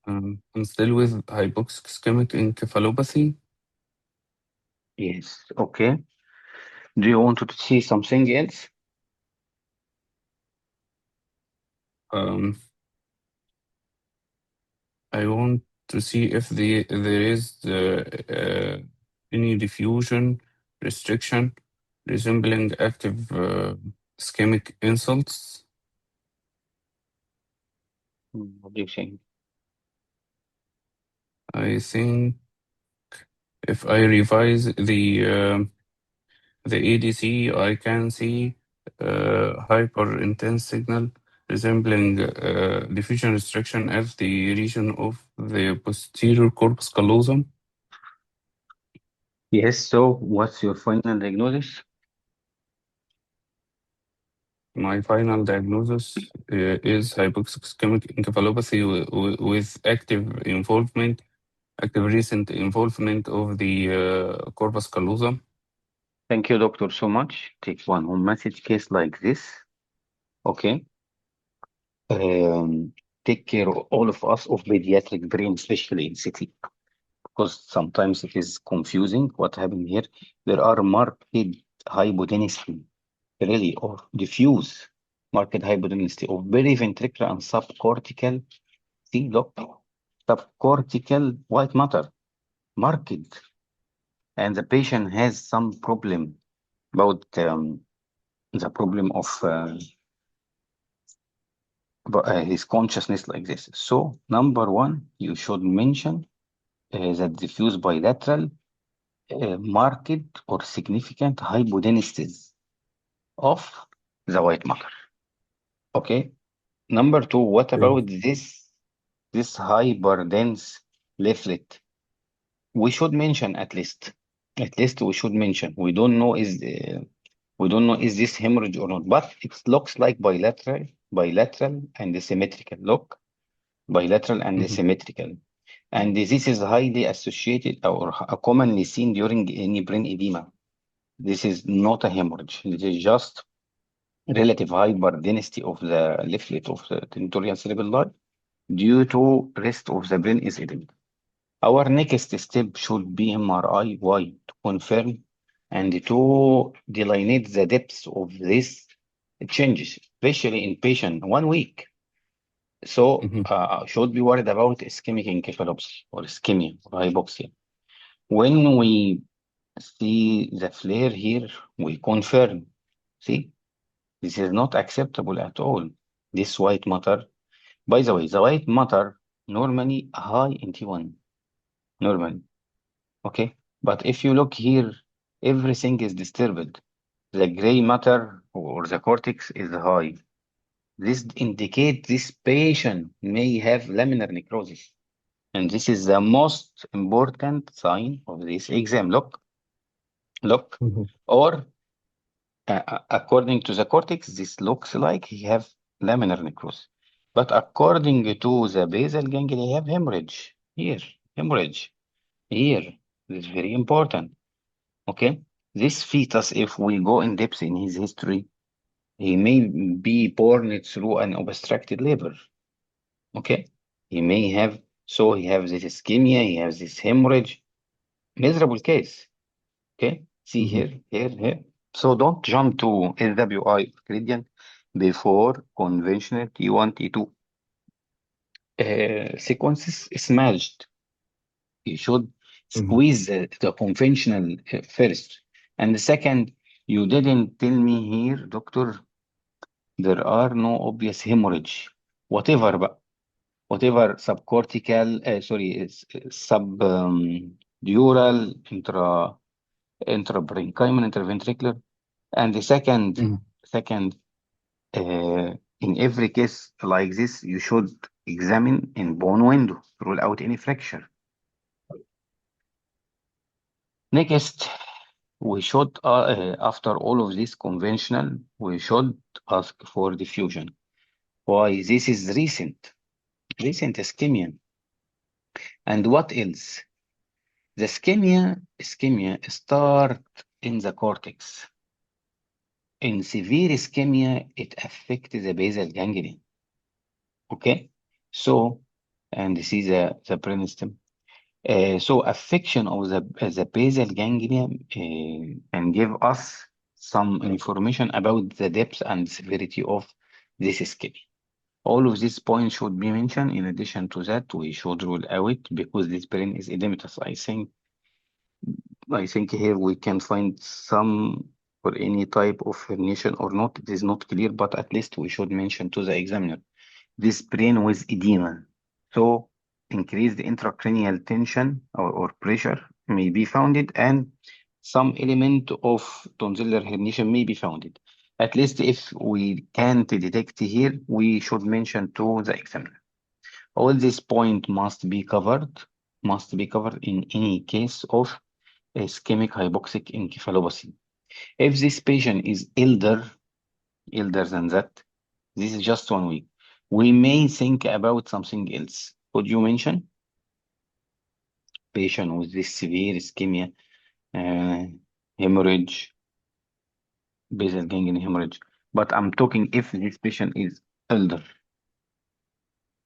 I'm still with hypoxic ischemic encephalopathy. Yes, okay. Do you want to see something else? Um, I want to see if there is any diffusion restriction resembling active ischemic insults. What do you think? I think if I revise the ADC, I can see hyper intense signal resembling diffusion restriction at the region of the posterior corpus callosum. Yes, so what's your final diagnosis? My final diagnosis is hypoxic ischemic encephalopathy with active recent involvement of the corpus callosum. Thank you, doctor, so much. Take one home message case like this. Okay. Um, Take care of all of us of pediatric brain, especially in city, because sometimes it is confusing what happened here. There are marked hypodensity, really, or diffuse marked hypodensity of periventricular and subcortical. See, look, subcortical white matter, marked, and the patient has some problem about the problem of his consciousness like this. So, number one, you should mention that diffuse bilateral marked or significant hypodenesis of the white matter. Okay. Number two, what about this hyperdense leaflet? We should mention at least. At least we should mention. We don't know is this hemorrhage or not, but it looks like bilateral and symmetrical. Look, bilateral and Mhm. symmetrical. And this is highly associated or commonly seen during any brain edema. This is not a hemorrhage. This is just relative hyperdensity of the leaflet of the tentorial cerebellar due to rest of the brain is edema. Our next step should be MRI. Why? To confirm and to delineate the depths of these changes, especially in patient 1 week. So Mhm. should be worried about ischemic encephalopathy or ischemia or hypoxia. When we see the flare here, we confirm. See, this is not acceptable at all. This white matter, by the way, the white matter normally high in T1, normally. Okay, but if you look here, everything is disturbed. The gray matter or the cortex is high. This indicates this patient may have laminar necrosis. And this is the most important sign of this exam. Look. Mhm. Or according to the cortex, this looks like he have laminar necrosis. But according to the basal ganglia, he have hemorrhage here, hemorrhage here. This is very important. Okay, this fetus, if we go in depth in his history, he may be born through an obstructed labor. Okay, he may have, so he has this ischemia, he has this hemorrhage, miserable case. Okay, see Mhm. here. So don't jump to LWI gradient before conventional T1, T2 sequences smashed. You should Mhm. squeeze the conventional first. And the second, you didn't tell me here, doctor, there are no obvious hemorrhage. Whatever, whatever subcortical, subdural, intraparenchymal, interventricular. And the Mhm. second, in every case like this, you should examine in bone window, rule out any fracture. Next, we should, after all of this conventional, we should ask for diffusion. Why? This is recent ischemia. And what else? The ischemia start in the cortex. In severe ischemia, it affects the basal ganglia. Okay, so and this is the brainstem. So affection of the basal ganglia can give us some information about the depth and severity of this ischemia. All of these points should be mentioned. In addition to that, we should rule out because this brain is edematous. I think here we can find some or any type of herniation or not. It is not clear, but at least we should mention to the examiner this brain with edema. So increased intracranial tension or pressure may be founded and some element of tonsillar herniation may be founded. At least if we can't detect here, we should mention to the examiner. All this point must be covered in any case of ischemic hypoxic encephalopathy. If this patient is elder than that, this is just 1 week. We may think about something else. Could you mention patient with this severe ischemia, uh, hemorrhage, basal ganglion hemorrhage. But I'm talking if this patient is elder.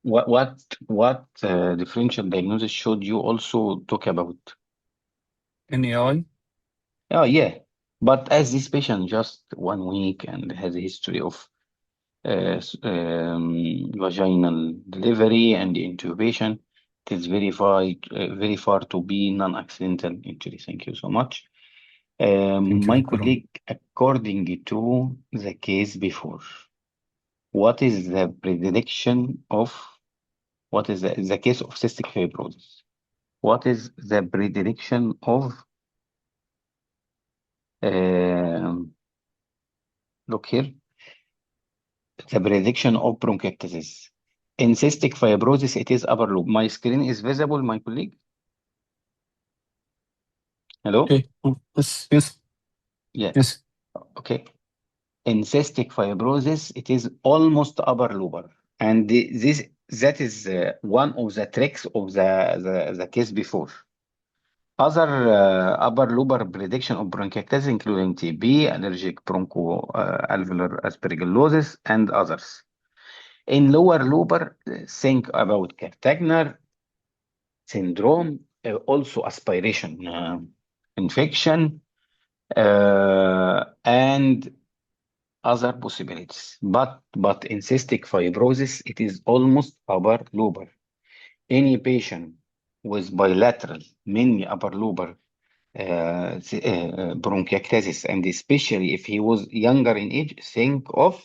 What differential diagnosis should you also talk about? NAI? Oh yeah, but as this patient just 1 week and has a history of vaginal delivery and intubation, it is very far to be non-accidental injury. Thank you so much. Thank you, My Dr. colleague, according to the case before, what is the predilection of what is the case of cystic fibrosis? What is the predilection of look here, the prediction of bronchiectasis. In cystic fibrosis, it is upper lobe. My screen is visible, my colleague? Hello? Okay. Yes, yes, Yeah, yes. okay. In cystic fibrosis, it is almost upper lobar. And that is one of the tricks of the case before. Other upper lobar prediction of bronchiectasis, including TB, allergic bronchoalveolar aspergillosis, and others. In lower lobar, think about Cartagner syndrome, also aspiration infection, and other possibilities. But in cystic fibrosis, it is almost upper lobar. Any patient with bilateral, mainly upper lobar bronchiectasis, and especially if he was younger in age, think of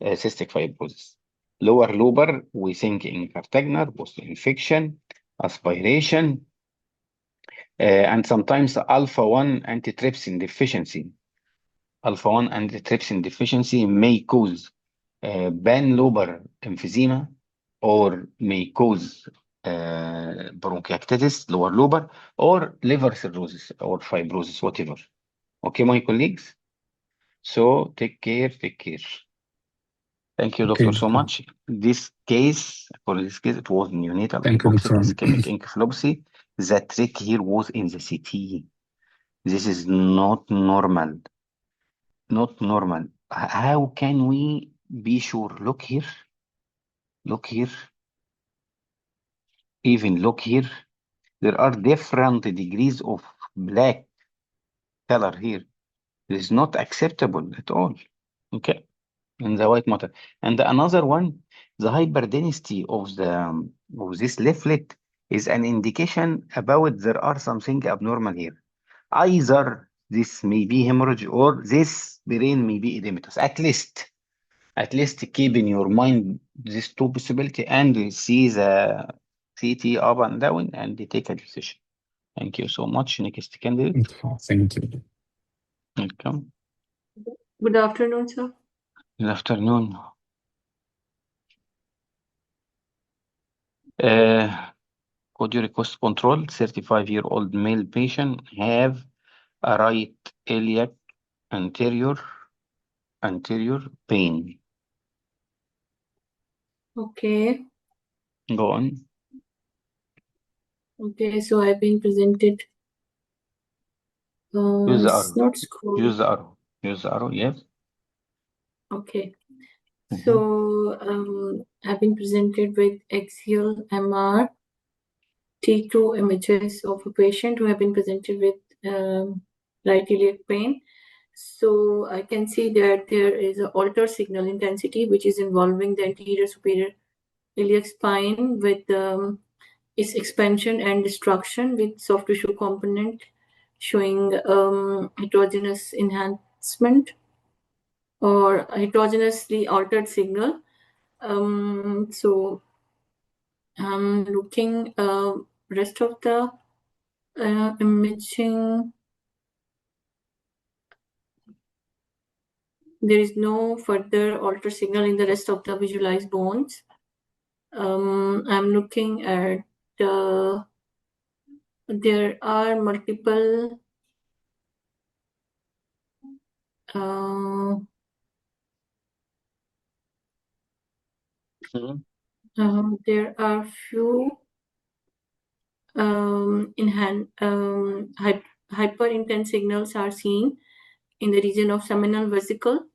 cystic fibrosis. Lower lobar, we think in Cartagner, post-infection, aspiration, and sometimes alpha-1 antitrypsin deficiency. Alpha-1 antitrypsin deficiency may cause pan-lobar emphysema or may cause bronchiectasis, lower lobar, or liver cirrhosis or fibrosis, whatever. Okay, my colleagues? So take care, take care. Thank you, Okay, doctor, so Dr. much. This case, for this case, it was neonatal Thank you, hypoxic Dr. ischemic encephalopathy. The trick here was in the CT. This is not normal. Not normal. How can we be sure? Look here. Look here. Even look here. There are different degrees of black color here. This is not acceptable at all. Okay. In the white matter. And another one, the hyperdensity of this leaflet is an indication about there are something abnormal here. Either this may be hemorrhage or this brain may be edematous. At least keep in your mind these two possibility and see the CT up and down and take a decision. Thank you so much. Next candidate. Thank you. Welcome. Good afternoon, sir. Good afternoon. Could you request control? 35-year-old male patient have a right iliac anterior pain. Okay. Go on. Okay, so I've been presented. Use the It's arrow. not scroll. Use the arrow. Use the arrow. Yes. Okay. So I've been presented with axial MR T2 images of a patient who have been presented with right iliac pain. So I can see that there is an altered signal intensity which is involving the anterior superior iliac spine with its expansion and destruction with soft tissue component showing heterogeneous enhancement or heterogeneously altered signal. So I'm looking rest of the imaging. There is no further altered signal in the rest of the visualized bones. I'm looking at there are multiple there are few hyper intense signals are seen in the region of seminal vesicle.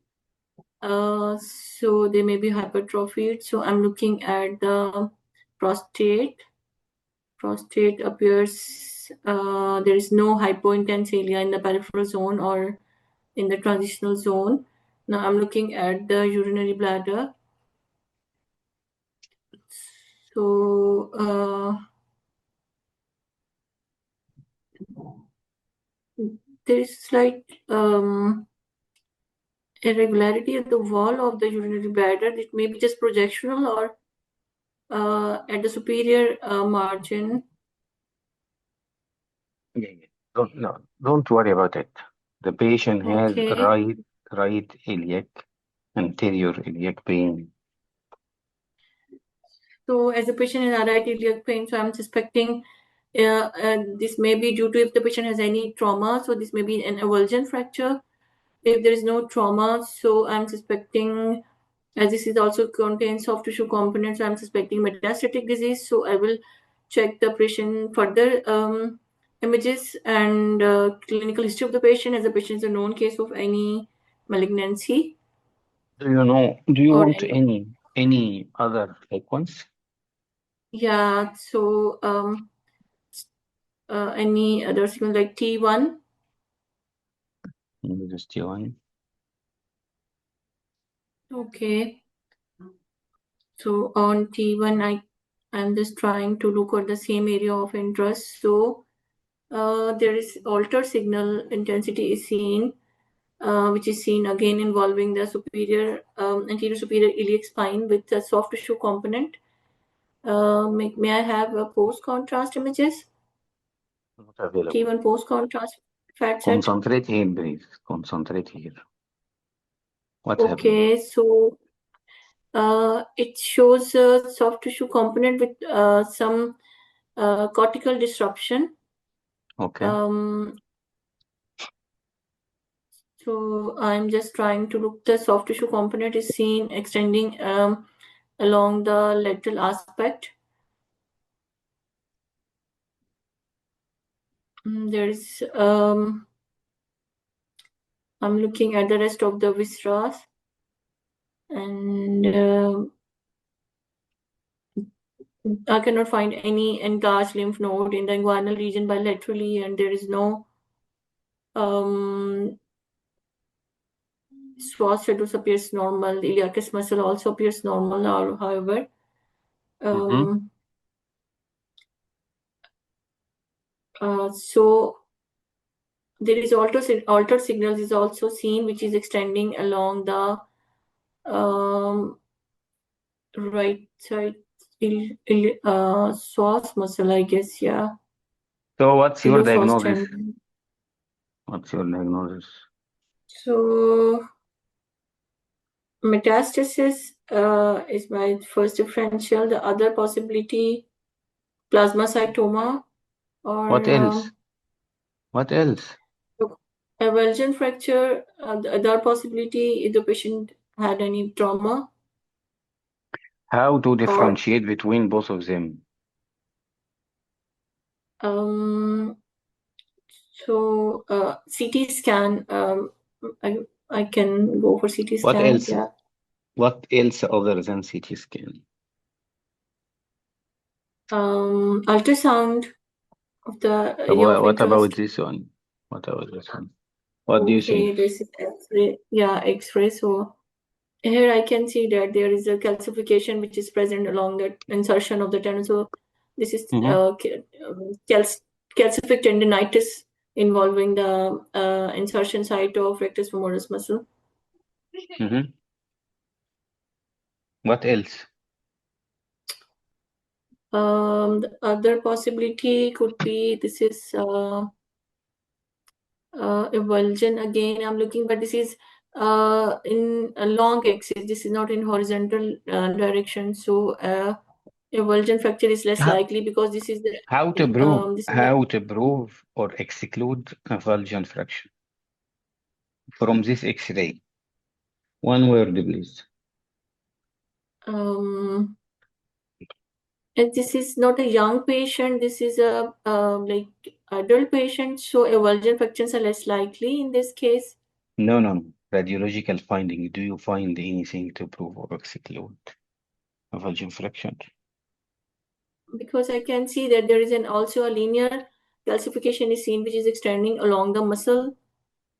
So they may be hypertrophied. So I'm looking at the prostate. Prostate appears, there is no hypointense cilia in the peripheral zone or in the transitional zone. Now I'm looking at the urinary bladder. So there is slight irregularity at the wall of the urinary bladder. It may be just projectional or at the superior margin. Yeah. Don't worry about it. The patient has Okay. right iliac, anterior iliac pain. So as the patient has right iliac pain, so I'm suspecting this may be due to if the patient has any trauma. So this may be an avulsion fracture. If there is no trauma, so I'm suspecting, as this is also contains soft tissue components, so I'm suspecting metastatic disease. So I will check the patient further images and clinical history of the patient, as the patient is a known case of any malignancy. Do you Or want any other sequence? Yeah, so any other signal like T1? This T1. Okay. So on T1, I'm just trying to look at the same area of interest. So there is altered signal intensity is seen, which is seen again involving the anterior superior iliac spine with the soft tissue component. May I have a post-contrast images? Not available. T1 post-contrast fat set. Concentrate here, please. Concentrate here. What happened? Okay, so it shows a soft tissue component with some cortical disruption. Okay. So I'm just trying to look. The soft tissue component is seen extending along the lateral aspect. There's I'm looking at the rest of the viscera, and I cannot find any enlarged lymph node in the inguinal region bilaterally, and there is no psoas appears normal. Iliacus muscle also appears normal, however. So there is altered signals is also seen, which is extending along the right side psoas muscle, I guess. Yeah. So what's your Iliosost diagnosis? tendon. What's your diagnosis? So metastasis is my first differential. The other possibility, plasmacytoma, or What else? What else? avulsion fracture. The other possibility, if the patient had any trauma. How to differentiate between both of them? So CT scan. I can go for CT scan. What else? Yeah. What else other than CT scan? Ultrasound of the So area of what about interest. this one? What about this one? What do you Okay, think? this is X-ray. Yeah, X-ray. So here I can see that there is a calcification which is present along the insertion of the tendon. So this is calcific tendinitis involving the insertion site of rectus femoris muscle. What else? The other possibility could be this is avulsion again. I'm looking, but this is in a long axis. This is not in horizontal direction. So avulsion fracture is less likely because this is the How to prove or exclude avulsion fracture from this X-ray? One word, please. And this is not a young patient. This is a like adult patient. So avulsion fractures are less likely in this case. No. Radiological finding. Do you find anything to prove or exclude a Vulgin fraction? Because I can see that there is also a linear calcification is seen, which is extending along the muscle.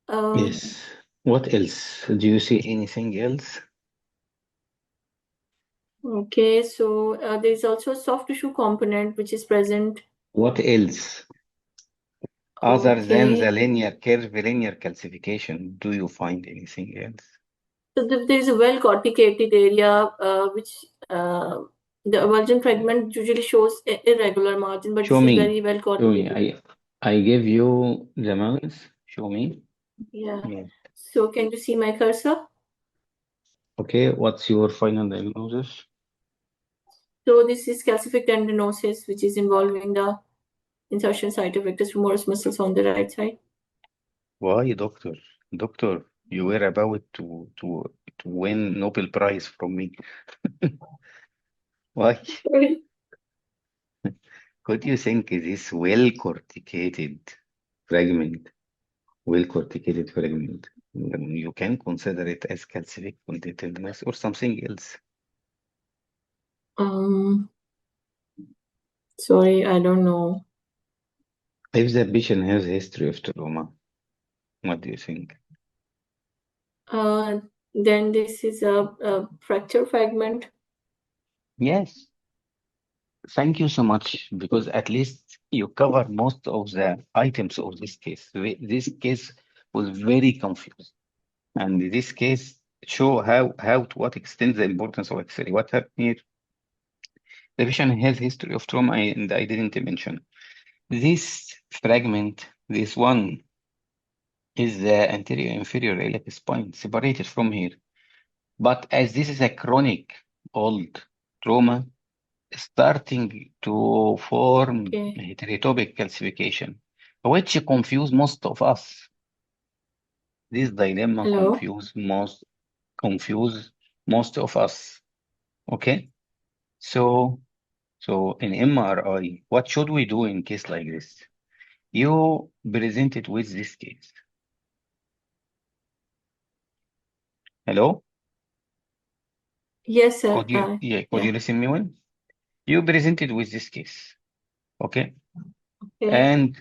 Yes. What else? Do you see anything else? Okay, so there is also a soft tissue component which is present. What else? Other than Okay, the linear curve, linear calcification, do you find anything else? so there is a well corticated area which the avulsion fragment usually shows irregular margin, but Show this is me. very well Show me. corticated. I give you the mouse. Show me. Yeah. Yeah. So can you see my cursor? Okay. What's your final diagnosis? So this is calcific tendinosis, which is involving the insertion site of rectus femoris muscles on the right side. Why, doctor? Doctor, you were about to win Nobel Prize from me. Why? Sorry. Could you think this well-corticated fragment, you can consider it as calcific tenderness or something else? Sorry, I don't know. If the patient has history of trauma, what do you think? Then this is a fracture fragment. Yes. Thank you so much, because at least you cover most of the items of this case. This case was very confused. And this case show how to what extent the importance of X-ray. What happened here? The patient has history of trauma, and I didn't mention. This fragment, this one, is the anterior inferior iliac spine, separated from here. But as this is a chronic old trauma, starting to form Okay. heterotopic calcification, which confuse most of us. This dilemma Hello. confuse most of us. Okay, so in MRI, what should we do in case like this? You presented with this case. Hello? Yes, sir. Could you Yeah. listen me well? You presented with this case. Okay. Okay.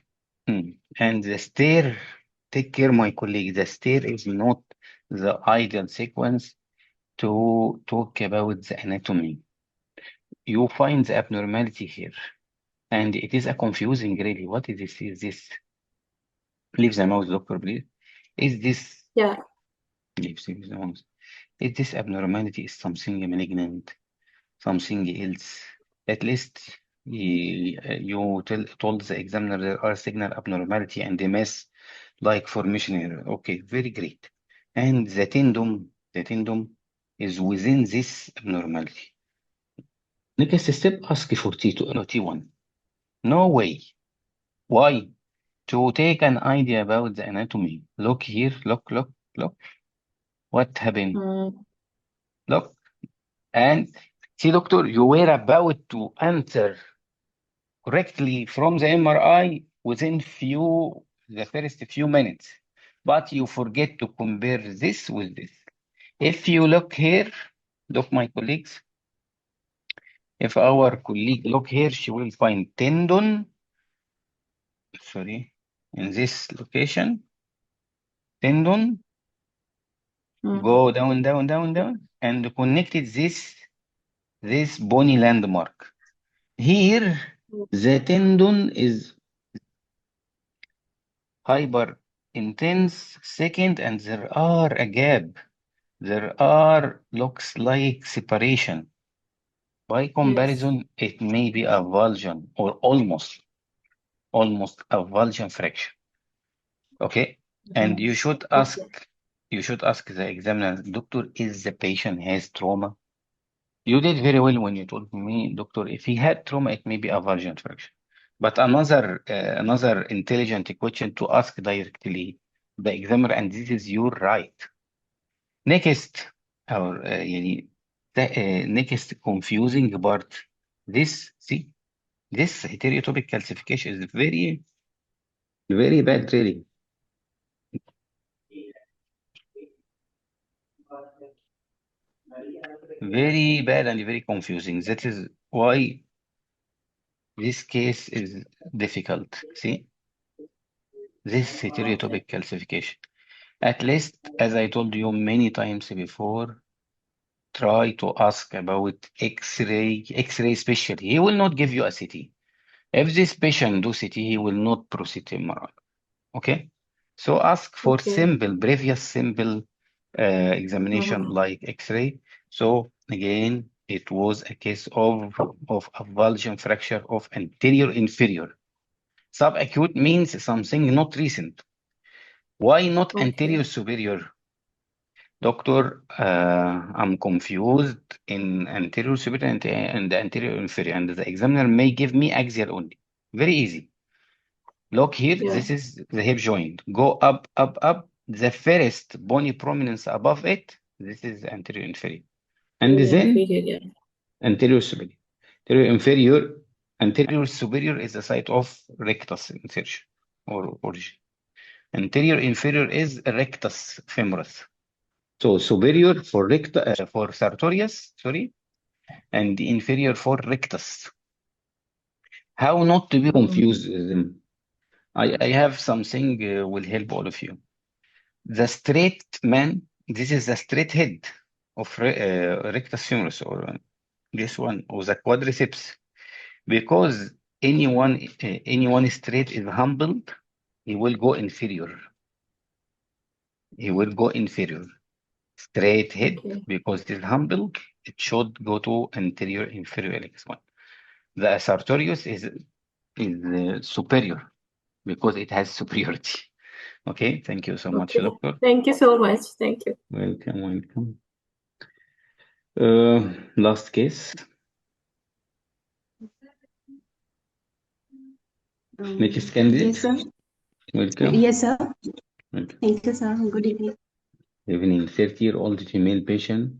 And the stair, take care, my colleague, the stair is not the ideal sequence to talk about the anatomy. You find the abnormality here, and it is a confusing really. What is this? Is this? Leave the mouse, doctor, please. Is this? Yeah. Leave the mouse. Is this abnormality is something malignant, something else? At least you told the examiner there are signal abnormality and the mass like formation error. Okay, very great. And the tendon is within this abnormality. Next step, ask for T2, no, T1. No way. Why? To take an idea about the anatomy. Look here, look. What happened? Look. And see, doctor, you were about to answer correctly from the MRI within the first few minutes, but you forget to compare this with this. If you look here, look, my colleagues, if our colleague look here, she will find tendon, sorry, in this location, tendon, go down, and connected this bony landmark. Here, the tendon is hyper intense second, and there are a gap. There are looks like separation. By comparison, it may be a Vulgin or almost a Vulgin fraction. Okay, and you should ask the examiner, doctor, is the patient has trauma? You did very well when you told me, doctor, if he had trauma, it may be a Vulgin fraction. But another intelligent question to ask directly the examiner, and this is your right. Next, or next confusing part. This heterotopic calcification is very, very bad, really. Very bad and very confusing. That is why this case is difficult. See, this stereotypic calcification. At least, as I told you many times before, try to ask about X-ray especially. He will not give you a CT. If this patient do CT, he will not proceed to MRI. Okay? So ask for Okay. previous simple examination like X-ray. So again, it was a case of avulsion fracture of anterior inferior. Subacute means something not recent. Why not anterior Okay. superior? Doctor, I'm confused in anterior superior and the anterior inferior, and the examiner may give me axial only. Very easy. Look here, Yeah. this is the hip joint. Go up, up, up. The first bony prominence above it, this is anterior inferior. And then Inferior, yeah. anterior superior. Anterior superior is the site of rectus insertion or origin. Anterior inferior is rectus femoris. So superior for sartorius, sorry, and the inferior for rectus. How not to be confused with them? I have something will help all of you. The straight man, this is the straight head of rectus femoris, or this one, or the quadriceps. Because anyone straight is humbled, he will go inferior. He will go inferior. Straight head, Okay. because it is humbled, it should go to anterior inferior iliac spine. The sartorius is superior because it has superiority. Okay, thank you so much, Okay. doctor. Thank you so much. Thank you. Welcome, welcome. Last case. Next candidate. Yes, sir. Welcome. Yes, sir. Welcome. Thank you, sir. Good evening. Evening. 30-year-old female patient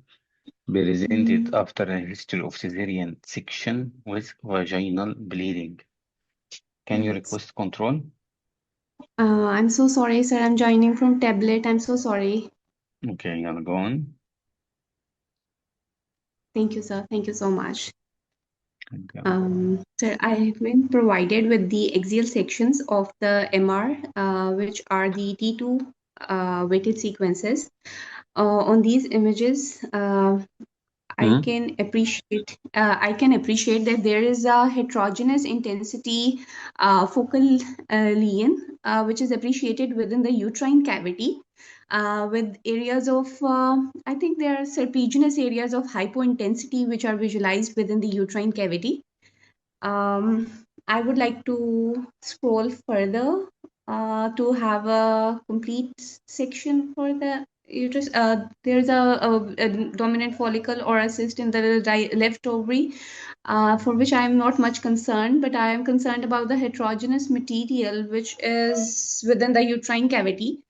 presented after a history of cesarean section with vaginal bleeding. Can you Yes. request control? I'm so sorry, sir. I'm joining from tablet. I'm so sorry. Okay, I'll go on. Thank you, sir. Thank you so much. Okay. Sir, I have been provided with the axial sections of the MR, which are the T2 weighted sequences. On these images, I can appreciate that there is a heterogeneous intensity focal lesion, which is appreciated within the uterine cavity, with areas of I think there are serpiginous areas of hypointensity which are visualized within the uterine cavity. I would like to scroll further to have a complete section for the uterus. There's a dominant follicle or a cyst in the left ovary, for which I am not much concerned, but I am concerned about the heterogeneous material which is within the uterine cavity.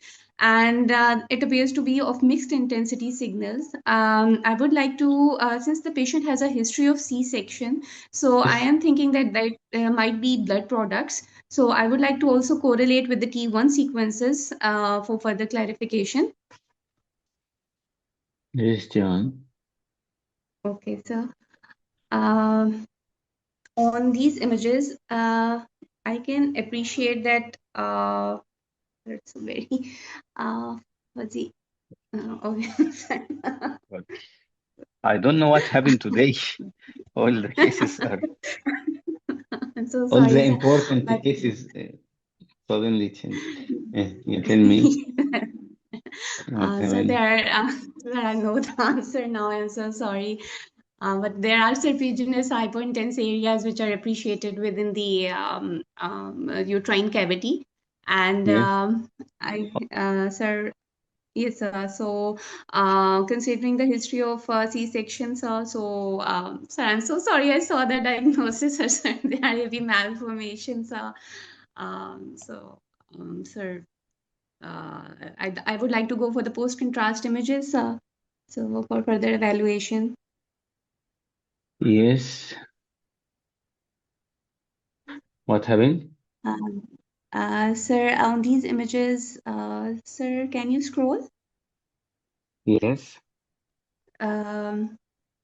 And it appears to be of mixed intensity signals. I would like to, since the patient has a history of C-section, so I am thinking that might be blood products. So I would like to also correlate with the T1 sequences for further clarification. Yes, John. Okay, sir. On these images, I can appreciate that it's very fuzzy. Okay. I don't know what happened today. All the cases are, I'm so all the sorry, sir. important But cases suddenly change. You tell me. What so happened? there are no answer now. I'm so sorry. But there are serpiginous hypointense areas which are appreciated within the uterine cavity. And Yes. sir, yes, so considering the history of C-sections, so sir, I'm so sorry. I saw the diagnosis, sir. There are heavy malformations. Sir, I would like to go for the post-contrast images. So for further evaluation. Yes. What happened? Sir, on these images, sir, can you scroll? Yes. Um,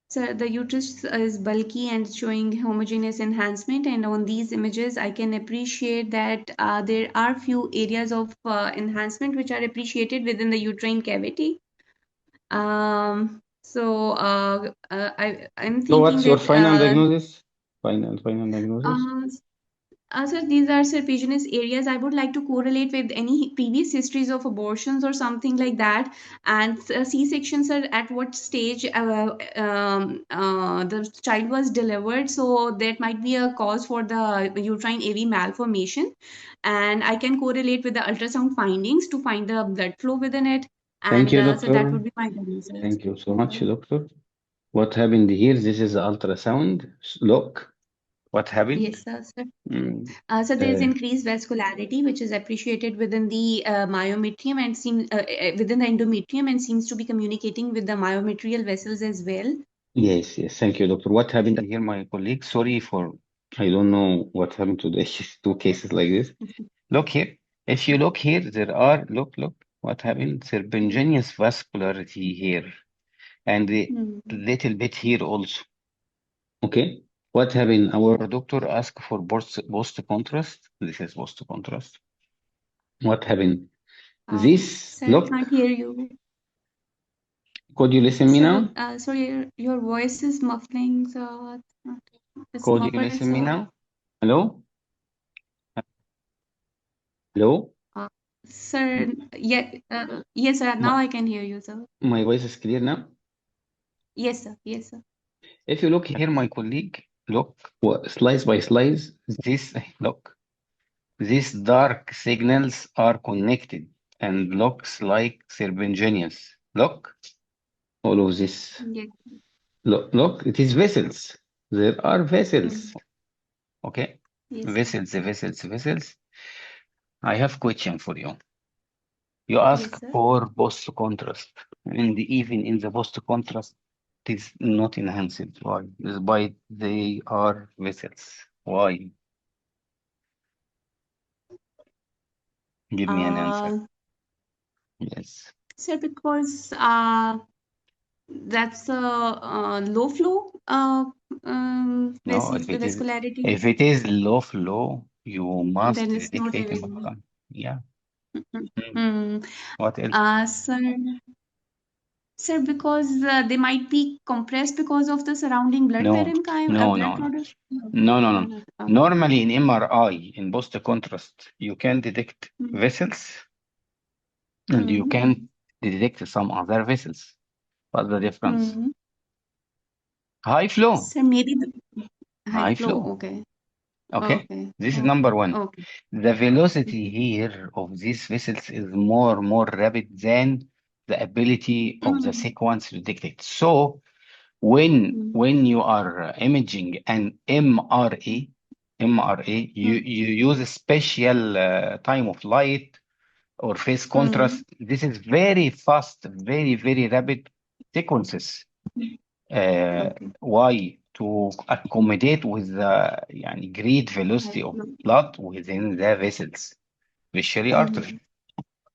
So the uterus is bulky and showing homogeneous enhancement, and on these images I can appreciate that there are few areas of enhancement which are appreciated within the uterine cavity. I'm So thinking what's your that final diagnosis? Final diagnosis? So these are serpiginous areas. I would like to correlate with any previous histories of abortions or something like that. And C-sections are at what stage the child was delivered. So that might be a cause for the uterine AV malformation. And I can correlate with the ultrasound findings to find the blood flow within it. Thank you, And so that doctor. would be my diagnosis. Thank you so much, doctor. What happened here? This is the ultrasound. Look, what happened? Yes, sir. Mm, So there is uh, increased vascularity, which is appreciated within the myometrium and within the endometrium, and seems to be communicating with the myometrial vessels as well. yes, yes. Thank you, doctor. What happened here, my colleague? Sorry for, I don't know what happened to the two cases like this. Look here. If you look here, there are, look, what happened? Serpiginous vascularity here, and a Hmm. little bit here also. Okay. What happened? Our doctor asked for post contrast. This is post contrast. What happened? This, Sir, I look, can't hear you. could you listen me now? Sorry, your voice is muffling. So it's Could you muffled. listen me So, now? Hello? Hello? sir, yeah, yes, sir. Now My, I can hear you, sir. my voice is clear now? Yes, sir. Yes, sir. If you look here, my colleague, look, slice by slice, this, look, these dark signals are connected and looks like serpiginous. Look, all of this. Yes. Look, it is vessels. There are vessels. Hmm. Okay? Yes, Vessels. I have question for you. You yes, ask sir. for post contrast, and even in the post contrast, it is not enhanced. Why? Despite they are vessels. Why? Give me an answer. Yes. Sir, because that's a low flow No, if it is vascularity. low flow, you must Then it's detect not it in available. blood. Yeah. Hmm. Hmm. What else? Sir, because they might be compressed because of the surrounding blood No, parenchyma, no, blood no, no. product. No, no, No, no. no. Normally in MRI, in post contrast, you can detect Hmm. vessels and you Hmm. can detect some other vessels. What's the difference? Hmm. High flow. Sir, maybe the high High flow. flow. Okay. Okay. Okay. This is Okay. number one. Okay. The velocity here of these vessels is more rapid than the ability of the Mm. sequence to detect it. So when you are imaging an MRA, you use a special time of light or phase Mm. contrast. This is very fast, very rapid sequences. Okay. Why? To accommodate with the يعني, great velocity High of flow. blood within the vessels, especially artery.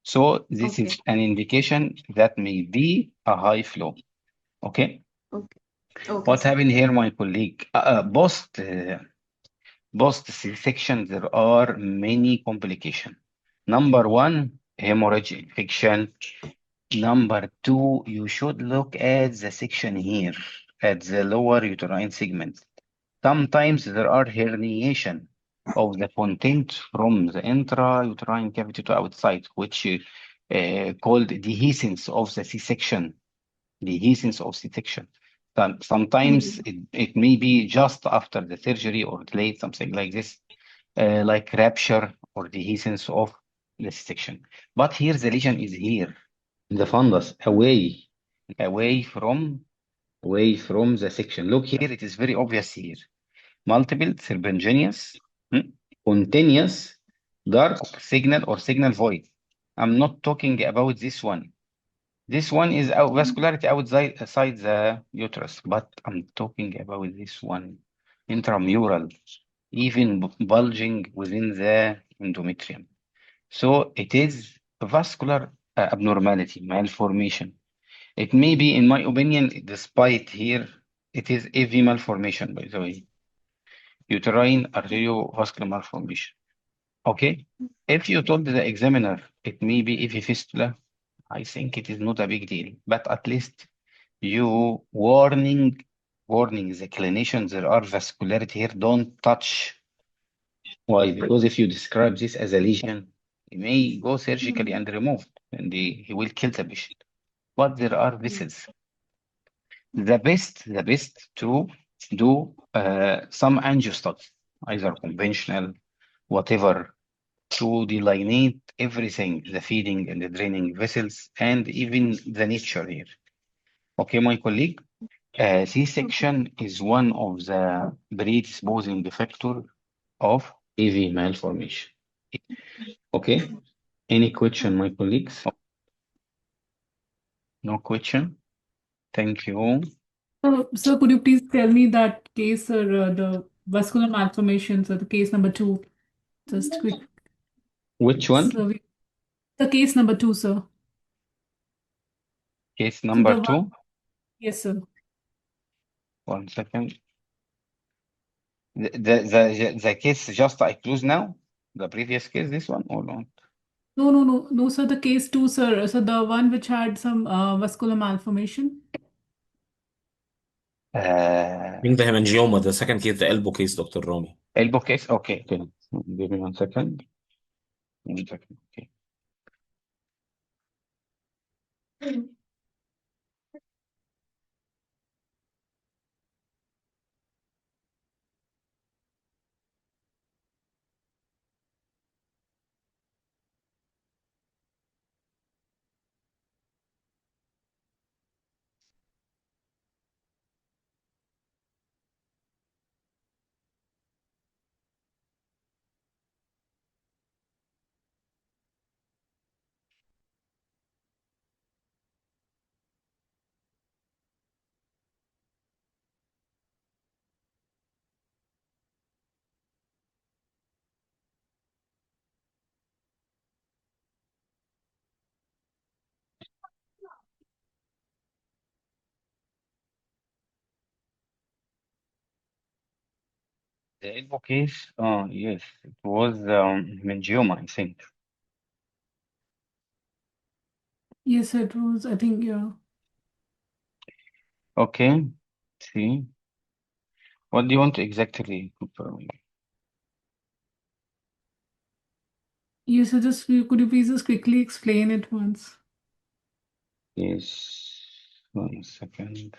So this Okay. is an indication that may be a high flow. Okay. Okay. Okay, What sir. happened here, my colleague? Post C-section, there are many complications. Number one, hemorrhage infection. Number two, you should look at the section here, at the lower uterine segment. Sometimes there are herniation of the content from the intrauterine cavity to outside, which called dehiscence of the C-section. Dehiscence of C-section. Sometimes it may be just after the surgery or late, something like this, like rupture or dehiscence of the C-section. But here the lesion is here, in the fundus, away from the section. Look here, it is very obvious here. Multiple serpiginous, continuous, dark signal or signal void. I'm not talking about this one. This one is vascularity outside the uterus, but I'm talking about this one, intramural, even bulging within the endometrium. So it is a vascular abnormality, malformation. It may be, in my opinion, despite here It is AV malformation, by the way. Uterine arteriovascular malformation. Okay? If you told the examiner it may be AV fistula, I think it is not a big deal. But at least you warning the clinicians there are vascularity here. Don't touch. Why? Because if you describe this as a lesion, he may go surgically and remove, and he will kill the patient. But there are vessels. The best to do some angio studies, either conventional, whatever, to delineate everything, the feeding and the draining vessels, and even the nature here. Okay, my colleague, C-section is one of the predisposing factor of AV malformation. Okay, any question, my colleagues? No question? Thank you. Sir, could you please tell me that case, or the vascular malformations, or the case number 2? Just quick. Which one? So the case number 2, sir. Case So number the 2? Yes, sir. 1 second. The case just I close now? The previous case, this one or not? No, sir. The case 2, sir. So the one which had some vascular malformation. I think the hemangioma, the second case, the elbow case, Dr. Rami. Elbow case? Okay. Give me 1 second. 1 second. Okay. The elbow case? Oh, yes. It was meningioma, I think. Yes, it was. I think, yeah. Okay. See. What do you want exactly confirming? Yes, sir. Could you please just quickly explain it once? Yes. 1 second.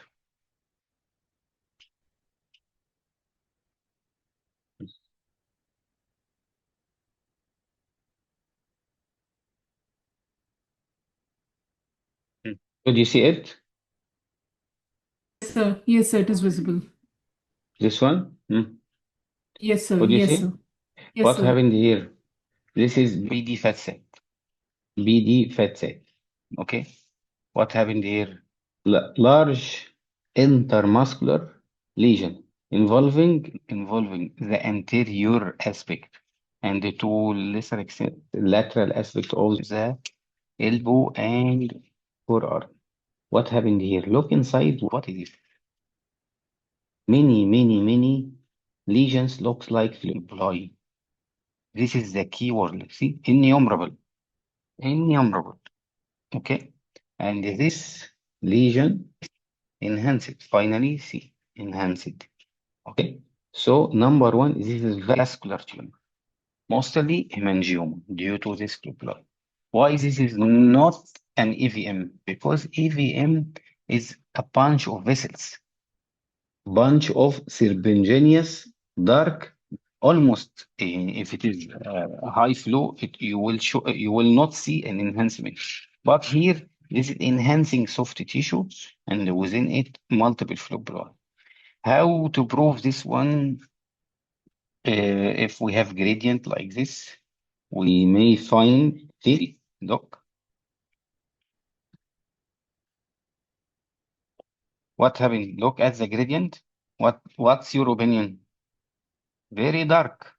Could you see it? Yes, sir. It is visible. This one? Yes, sir. Could you Yes, see? sir. Yes, What sir. happened here? This is BD fat set. BD fat set. Okay. What happened here? Large intermuscular lesion involving the anterior aspect and to lesser extent lateral aspect of the elbow and forearm. What happened here? Look inside. What is it? Many lesions looks like fibroid. This is the key word. See, innumerable. Okay, and this lesion enhanced. Finally, see, enhanced. Okay, so number 1, this is vascular tumor, mostly hemangioma due to this fibroid. Why this is not an EVM? Because EVM is a bunch of vessels, bunch of serpentinous, dark, almost if it is high flow, you will not see an enhancement. But here, this is enhancing soft tissue, and within it, multiple flow. How to prove this one? If we have gradient like this, we may find the look. What happened? Look at the gradient. What's your opinion? Very dark.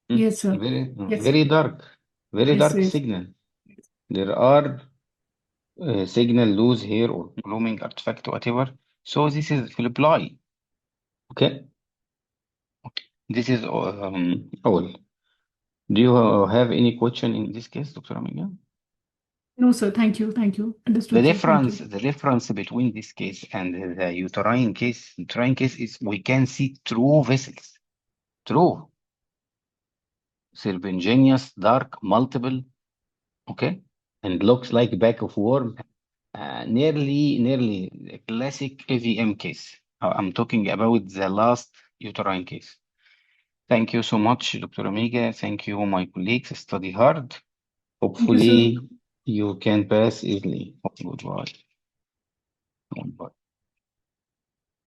Yes, sir. Yes. Very dark. Very Yes, dark yes. signal. There are signal loose here or blooming artifact, whatever. So this is Philippi. Okay. This is all. Do you have any question in this case, Dr. Amiga? No, sir. Thank you. Thank you. Understood, sir. Thank you. The difference between this case and the uterine case is we can see true vessels, true serpentinous, dark, multiple, okay, and looks like back of worm, nearly a classic AVM case. I'm talking about the last uterine case. Thank you so much, Dr. Amiga. Thank you, my colleagues. Study hard. Thank you, sir. Hopefully, you can pass easily. Goodbye. Goodbye.